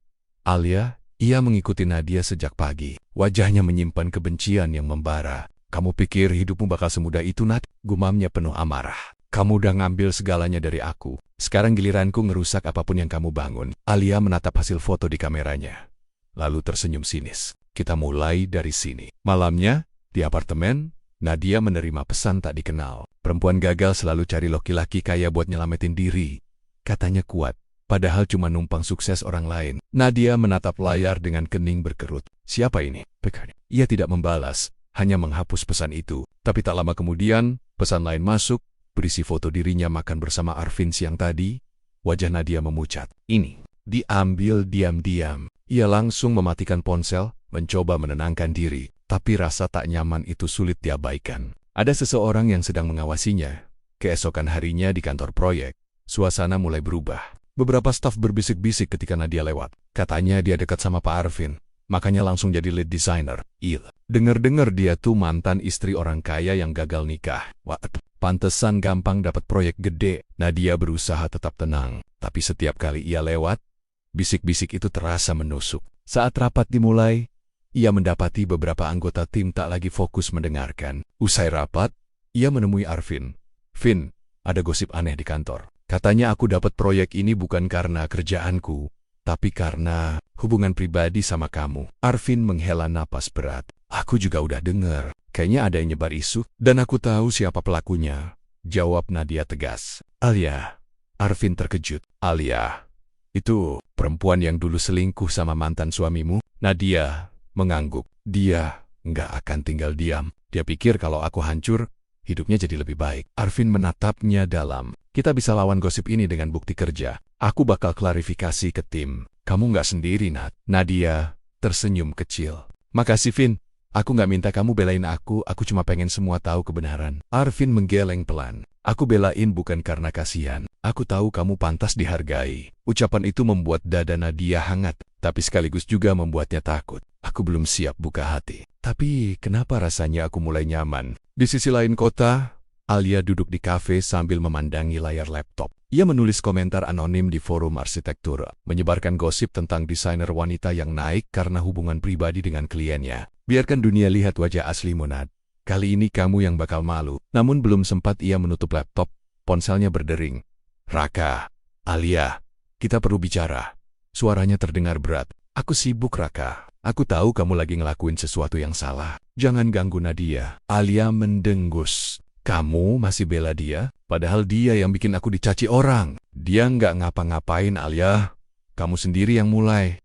Alia, ia mengikuti Nadia sejak pagi. Wajahnya menyimpan kebencian yang membara. "Kamu pikir hidupmu bakal semudah itu, Nat?" gumamnya penuh amarah. "Kamu udah ngambil segalanya dari aku. Sekarang giliranku ngerusak apapun yang kamu bangun." Alia menatap hasil foto di kameranya, lalu tersenyum sinis. "Kita mulai dari sini." Malamnya, di apartemen, Nadia menerima pesan tak dikenal. "Perempuan gagal selalu cari laki-laki kaya buat nyelamatin diri," katanya kuat, padahal cuma numpang sukses orang lain. Nadia menatap layar dengan kening berkerut. "Siapa ini?" Ia tidak membalas, hanya menghapus pesan itu. Tapi tak lama kemudian, pesan lain masuk, berisi foto dirinya makan bersama Arvin siang tadi. Wajah Nadia memucat. Ini diambil diam-diam. Ia langsung mematikan ponsel, mencoba menenangkan diri. Tapi rasa tak nyaman itu sulit diabaikan. Ada seseorang yang sedang mengawasinya. Keesokan harinya di kantor proyek, suasana mulai berubah. Beberapa staf berbisik-bisik ketika Nadia lewat. Katanya dia dekat sama Pak Arvin, makanya langsung jadi lead designer. Dengar-dengar dia tuh mantan istri orang kaya yang gagal nikah. Waduh, pantesan gampang dapat proyek gede. Nadia berusaha tetap tenang, tapi setiap kali ia lewat, bisik-bisik itu terasa menusuk. Saat rapat dimulai, ia mendapati beberapa anggota tim tak lagi fokus mendengarkan. Usai rapat, ia menemui Arvin. "Vin, ada gosip aneh di kantor. Katanya aku dapat proyek ini bukan karena kerjaanku, tapi karena hubungan pribadi sama kamu." Arvin menghela napas berat. "Aku juga udah dengar. Kayaknya ada yang nyebar isu, dan aku tahu siapa pelakunya," jawab Nadia tegas. "Alia." Arvin terkejut. "Alia? Itu perempuan yang dulu selingkuh sama mantan suamimu?" Nadia mengangguk. "Dia nggak akan tinggal diam. Dia pikir kalau aku hancur, hidupnya jadi lebih baik. Arvin menatapnya dalam. Kita bisa lawan gosip ini dengan bukti kerja. Aku bakal klarifikasi ke tim. Kamu nggak sendiri, Nat. Nadia tersenyum kecil. Makasih, Vin. Aku nggak minta kamu belain aku cuma pengen semua tahu kebenaran. Arvin menggeleng pelan. Aku belain bukan karena kasihan. Aku tahu kamu pantas dihargai. Ucapan itu membuat dada Nadia hangat, tapi sekaligus juga membuatnya takut. Aku belum siap buka hati. Tapi kenapa rasanya aku mulai nyaman? Di sisi lain kota, Alia duduk di kafe sambil memandangi layar laptop. Ia menulis komentar anonim di forum arsitektur, menyebarkan gosip tentang desainer wanita yang naik karena hubungan pribadi dengan kliennya. Biarkan dunia lihat wajah aslimu, Nat. Kali ini kamu yang bakal malu. Namun belum sempat ia menutup laptop, ponselnya berdering. Raka, Alia, kita perlu bicara. Suaranya terdengar berat. Aku sibuk, Raka. Aku tahu kamu lagi ngelakuin sesuatu yang salah. Jangan ganggu Nadia. Alia mendengus. Kamu masih bela dia? Padahal dia yang bikin aku dicaci orang. Dia nggak ngapa-ngapain, Alia. Kamu sendiri yang mulai.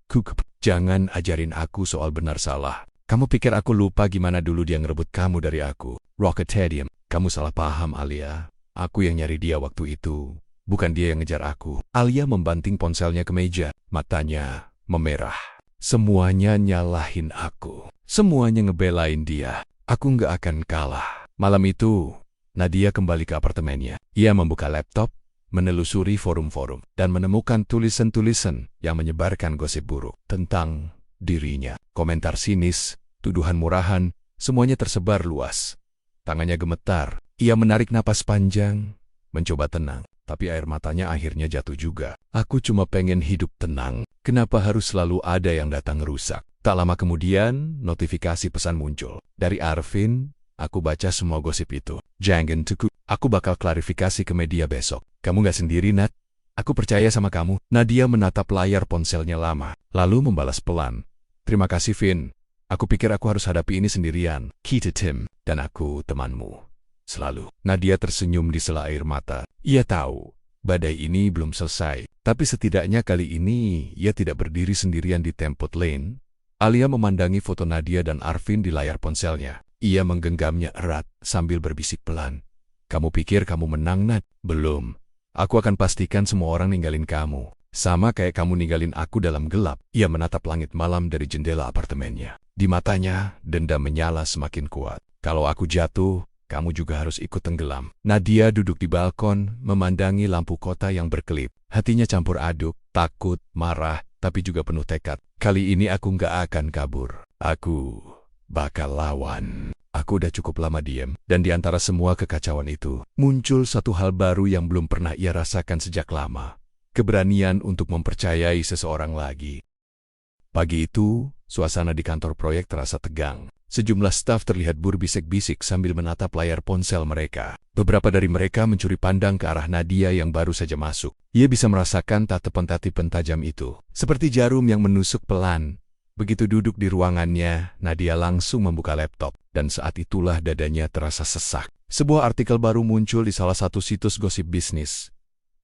Jangan ajarin aku soal benar salah. Kamu pikir aku lupa gimana dulu dia ngerebut kamu dari aku? Rocketadium. Kamu salah paham, Alia. Aku yang nyari dia waktu itu. Bukan dia yang ngejar aku. Alia membanting ponselnya ke meja. Matanya memerah. Semuanya nyalahin aku. Semuanya ngebelain dia. Aku nggak akan kalah. Malam itu, Nadia kembali ke apartemennya. Ia membuka laptop, menelusuri forum-forum, dan menemukan tulisan-tulisan yang menyebarkan gosip buruk tentang dirinya. Komentar sinis, tuduhan murahan, semuanya tersebar luas. Tangannya gemetar. Ia menarik napas panjang, mencoba tenang. Tapi air matanya akhirnya jatuh juga. Aku cuma pengen hidup tenang. Kenapa harus selalu ada yang datang ngerusak? Tak lama kemudian, notifikasi pesan muncul. Dari Arvin, aku baca semua gosip itu. Jangan tuku. Aku bakal klarifikasi ke media besok. Kamu gak sendiri, Nat. Aku percaya sama kamu. Nadia menatap layar ponselnya lama, lalu membalas pelan. Terima kasih, Vin. Aku pikir aku harus hadapi ini sendirian. Kita Tim, dan aku temanmu. Selalu. Nadia tersenyum di sela air mata. Ia tahu, badai ini belum selesai. Tapi setidaknya kali ini, ia tidak berdiri sendirian di Tempot Lane. Alia memandangi foto Nadia dan Arvin di layar ponselnya. Ia menggenggamnya erat sambil berbisik pelan. Kamu pikir kamu menang, Nat? Belum. Aku akan pastikan semua orang ninggalin kamu. Sama kayak kamu ninggalin aku dalam gelap. Ia menatap langit malam dari jendela apartemennya. Di matanya, dendam menyala semakin kuat. Kalau aku jatuh, kamu juga harus ikut tenggelam. Nadia duduk di balkon, memandangi lampu kota yang berkelip. Hatinya campur aduk, takut, marah, tapi juga penuh tekad. Kali ini aku nggak akan kabur. Aku bakal lawan. Aku udah cukup lama diam, dan di antara semua kekacauan itu, muncul satu hal baru yang belum pernah ia rasakan sejak lama. Keberanian untuk mempercayai seseorang lagi. Pagi itu, suasana di kantor proyek terasa tegang. Sejumlah staf terlihat berbisik-bisik sambil menatap layar ponsel mereka. Beberapa dari mereka mencuri pandang ke arah Nadia yang baru saja masuk. Ia bisa merasakan tatapan-tatapan tajam itu, seperti jarum yang menusuk pelan. Begitu duduk di ruangannya, Nadia langsung membuka laptop, dan saat itulah dadanya terasa sesak. Sebuah artikel baru muncul di salah satu situs gosip bisnis.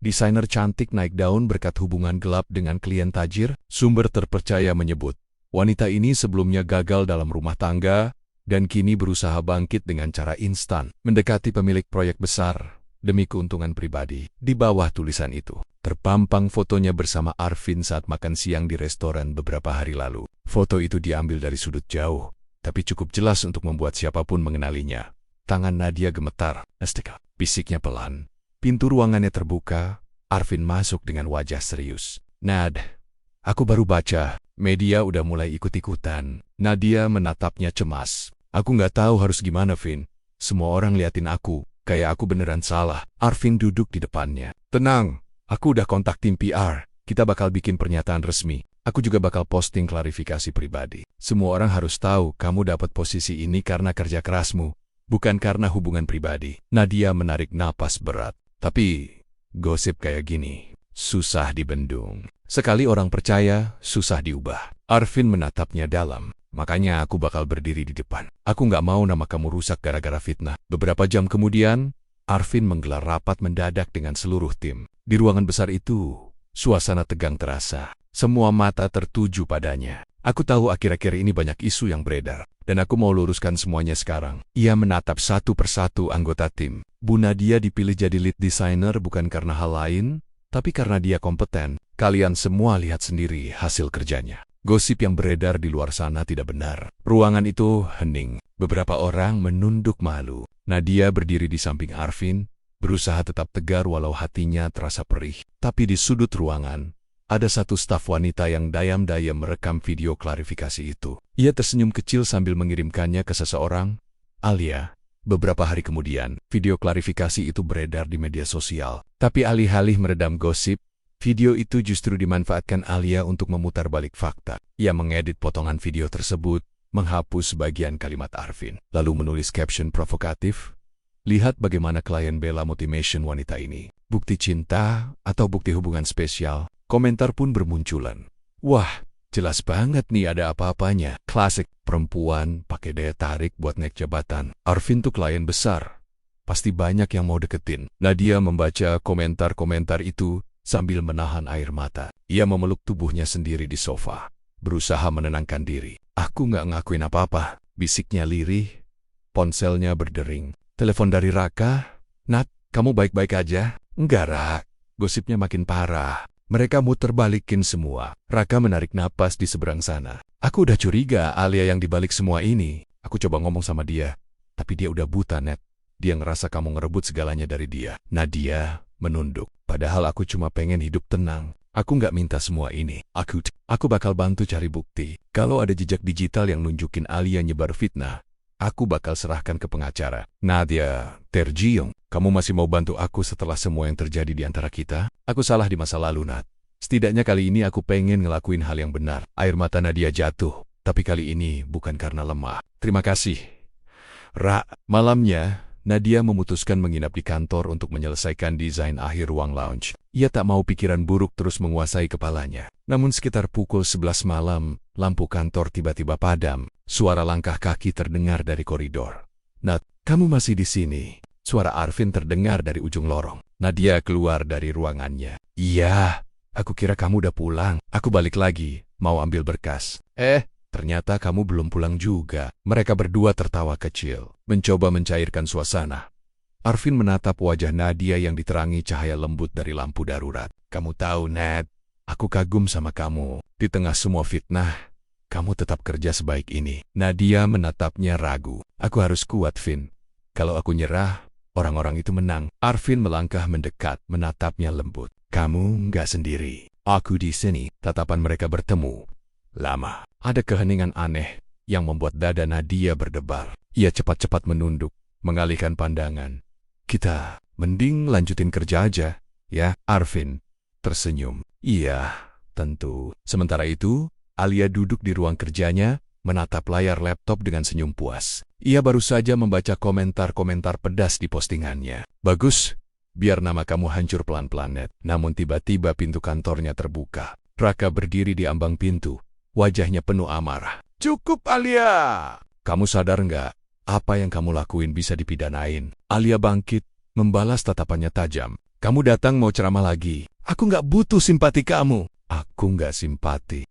Desainer cantik naik daun berkat hubungan gelap dengan klien tajir. Sumber terpercaya menyebut, wanita ini sebelumnya gagal dalam rumah tangga, dan kini berusaha bangkit dengan cara instan, mendekati pemilik proyek besar, demi keuntungan pribadi. Di bawah tulisan itu, terpampang fotonya bersama Arvin saat makan siang di restoran beberapa hari lalu. Foto itu diambil dari sudut jauh, tapi cukup jelas untuk membuat siapapun mengenalinya. Tangan Nadia gemetar. Astika, bisiknya pelan. Pintu ruangannya terbuka. Arvin masuk dengan wajah serius. Nad, aku baru baca. Media udah mulai ikut-ikutan. Nadia menatapnya cemas. Aku nggak tahu harus gimana, Vin. Semua orang liatin aku, kayak aku beneran salah. Arvin duduk di depannya. Tenang, aku udah kontak tim PR. Kita bakal bikin pernyataan resmi. Aku juga bakal posting klarifikasi pribadi. Semua orang harus tahu kamu dapat posisi ini karena kerja kerasmu, bukan karena hubungan pribadi. Nadia menarik napas berat. Tapi, gosip kayak gini, susah dibendung. Sekali orang percaya, susah diubah. Arvin menatapnya dalam. Makanya aku bakal berdiri di depan. Aku nggak mau nama kamu rusak gara-gara fitnah. Beberapa jam kemudian, Arvin menggelar rapat mendadak dengan seluruh tim. Di ruangan besar itu, suasana tegang terasa. Semua mata tertuju padanya. Aku tahu akhir-akhir ini banyak isu yang beredar. dan aku mau luruskan semuanya sekarang. Ia menatap satu persatu anggota tim. Bu Nadia dipilih jadi lead designer bukan karena hal lain, tapi karena dia kompeten. Kalian semua lihat sendiri hasil kerjanya. Gosip yang beredar di luar sana tidak benar. Ruangan itu hening. Beberapa orang menunduk malu. Nadia berdiri di samping Arvin, berusaha tetap tegar walau hatinya terasa perih. Tapi di sudut ruangan, ada satu staf wanita yang diam-diam merekam video klarifikasi itu. Ia tersenyum kecil sambil mengirimkannya ke seseorang. Alia. Beberapa hari kemudian, video klarifikasi itu beredar di media sosial. Tapi alih-alih meredam gosip, video itu justru dimanfaatkan Alia untuk memutar balik fakta. Ia mengedit potongan video tersebut, menghapus sebagian kalimat Arvin, lalu menulis caption provokatif. Lihat bagaimana klien bela motivation wanita ini. Bukti cinta atau bukti hubungan spesial? Komentar pun bermunculan. Wah, jelas banget nih ada apa-apanya. Klasik, perempuan pakai daya tarik buat naik jabatan. Arvin tuh klien besar. Pasti banyak yang mau deketin. Nadia membaca komentar-komentar itu sambil menahan air mata. Ia memeluk tubuhnya sendiri di sofa, berusaha menenangkan diri. Aku nggak ngakuin apa-apa, bisiknya lirih. Ponselnya berdering. Telepon dari Raka. Nat, kamu baik-baik aja? Enggak, Rak. Gosipnya makin parah. Mereka muter balikin semua. Raka menarik napas di seberang sana. Aku udah curiga Alia yang dibalik semua ini. Aku coba ngomong sama dia, tapi dia udah buta, Net. Dia ngerasa kamu ngerebut segalanya dari dia. Nadia menunduk. Padahal aku cuma pengen hidup tenang. Aku nggak minta semua ini. Aku bakal bantu cari bukti. Kalau ada jejak digital yang nunjukin Alia nyebar fitnah, aku bakal serahkan ke pengacara. Nadia terjiung. Kamu masih mau bantu aku setelah semua yang terjadi di antara kita? Aku salah di masa lalu, Nat. Setidaknya kali ini aku pengen ngelakuin hal yang benar. Air mata Nadia jatuh, tapi kali ini bukan karena lemah. Terima kasih. Malamnya, Nadia memutuskan menginap di kantor untuk menyelesaikan desain akhir ruang lounge. Ia tak mau pikiran buruk terus menguasai kepalanya. Namun sekitar pukul 11 malam, lampu kantor tiba-tiba padam. Suara langkah kaki terdengar dari koridor. Nat, kamu masih di sini? Suara Arvin terdengar dari ujung lorong. Nadia keluar dari ruangannya. Iya, aku kira kamu udah pulang. Aku balik lagi, mau ambil berkas. Ternyata kamu belum pulang juga. Mereka berdua tertawa kecil, mencoba mencairkan suasana. Arvin menatap wajah Nadia yang diterangi cahaya lembut dari lampu darurat. Kamu tahu, Nat, aku kagum sama kamu. Di tengah semua fitnah, kamu tetap kerja sebaik ini. Nadia menatapnya ragu. Aku harus kuat, Vin. Kalau aku nyerah, orang-orang itu menang. Arvin melangkah mendekat, menatapnya lembut. Kamu nggak sendiri. Aku di sini. Tatapan mereka bertemu. Lama. Ada keheningan aneh yang membuat dada Nadia berdebar. Ia cepat-cepat menunduk, mengalihkan pandangan. Kita mending lanjutin kerja aja, ya? Arvin tersenyum. Iya, tentu. Sementara itu, Alia duduk di ruang kerjanya, menatap layar laptop dengan senyum puas. Ia baru saja membaca komentar-komentar pedas di postingannya. Bagus, biar nama kamu hancur pelan-pelan, Net. Namun tiba-tiba pintu kantornya terbuka. Raka berdiri di ambang pintu. Wajahnya penuh amarah. Cukup, Alia! Kamu sadar nggak? Apa yang kamu lakuin bisa dipidanain. Alia bangkit, membalas tatapannya tajam. Kamu datang mau ceramah lagi. Aku nggak butuh simpati kamu. Aku nggak simpati.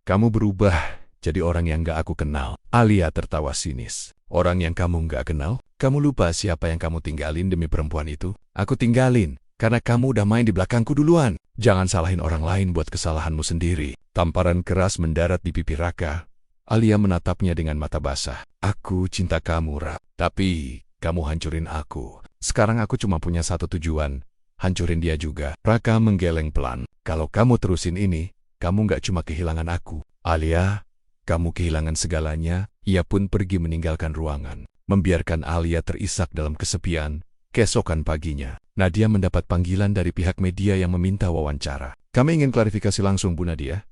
Kamu berubah jadi orang yang nggak aku kenal. Alia tertawa sinis. Orang yang kamu nggak kenal? Kamu lupa siapa yang kamu tinggalin demi perempuan itu? Aku tinggalin karena kamu udah main di belakangku duluan. Jangan salahin orang lain buat kesalahanmu sendiri. Tamparan keras mendarat di pipi Raka. Alia menatapnya dengan mata basah. Aku cinta kamu, Rak. Tapi kamu hancurin aku. Sekarang aku cuma punya satu tujuan. Hancurin dia juga. Raka menggeleng pelan. Kalau kamu terusin ini, kamu nggak cuma kehilangan aku. Alia, kamu kehilangan segalanya. Ia pun pergi meninggalkan ruangan, membiarkan Alia terisak dalam kesepian. Keesokan paginya, Nadia mendapat panggilan dari pihak media yang meminta wawancara. Kami ingin klarifikasi langsung, Bu Nadia.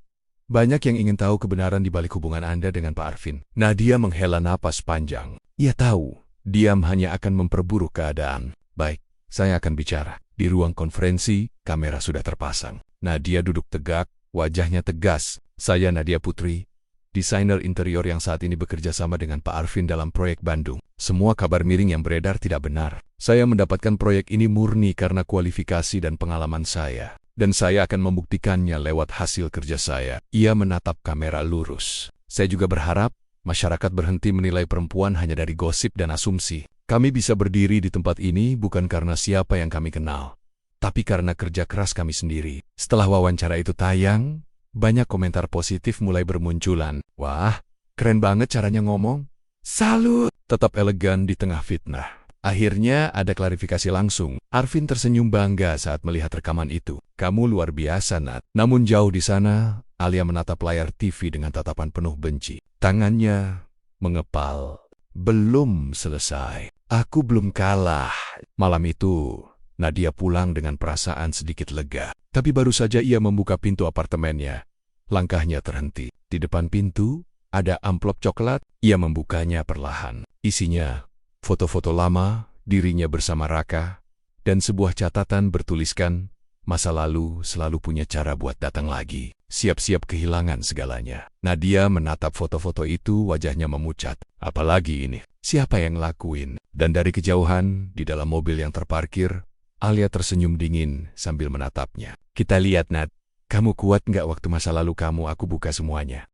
Banyak yang ingin tahu kebenaran di balik hubungan Anda dengan Pak Arvin. Nadia menghela napas panjang. Ia tahu, diam hanya akan memperburuk keadaan. Baik, saya akan bicara. Di ruang konferensi, kamera sudah terpasang. Nadia duduk tegak, wajahnya tegas. Saya Nadia Putri, desainer interior yang saat ini bekerja sama dengan Pak Arvin dalam proyek Bandung. Semua kabar miring yang beredar tidak benar. Saya mendapatkan proyek ini murni karena kualifikasi dan pengalaman saya. Dan saya akan membuktikannya lewat hasil kerja saya. Ia menatap kamera lurus. Saya juga berharap Masyarakat berhenti menilai perempuan hanya dari gosip dan asumsi. Kami bisa berdiri di tempat ini bukan karena siapa yang kami kenal, tapi karena kerja keras kami sendiri. Setelah wawancara itu tayang, banyak komentar positif mulai bermunculan. Wah, keren banget caranya ngomong. Salut! Tetap elegan di tengah fitnah. Akhirnya ada klarifikasi langsung. Arvin tersenyum bangga saat melihat rekaman itu. Kamu luar biasa, Nat. Namun jauh di sana, Alia menatap layar TV dengan tatapan penuh benci. Tangannya mengepal. Belum selesai. Aku belum kalah. Malam itu, Nadia pulang dengan perasaan sedikit lega. Tapi baru saja ia membuka pintu apartemennya, langkahnya terhenti. Di depan pintu, ada amplop coklat. Ia membukanya perlahan. Isinya foto-foto lama, dirinya bersama Raka, dan sebuah catatan bertuliskan, masa lalu selalu punya cara buat datang lagi. Siap-siap kehilangan segalanya. Nadia menatap foto-foto itu, wajahnya memucat. Apalagi ini? Siapa yang ngelakuin? Dan dari kejauhan, di dalam mobil yang terparkir, Alia tersenyum dingin sambil menatapnya. Kita lihat, Nat. Kamu kuat nggak waktu masa lalu kamu aku buka semuanya?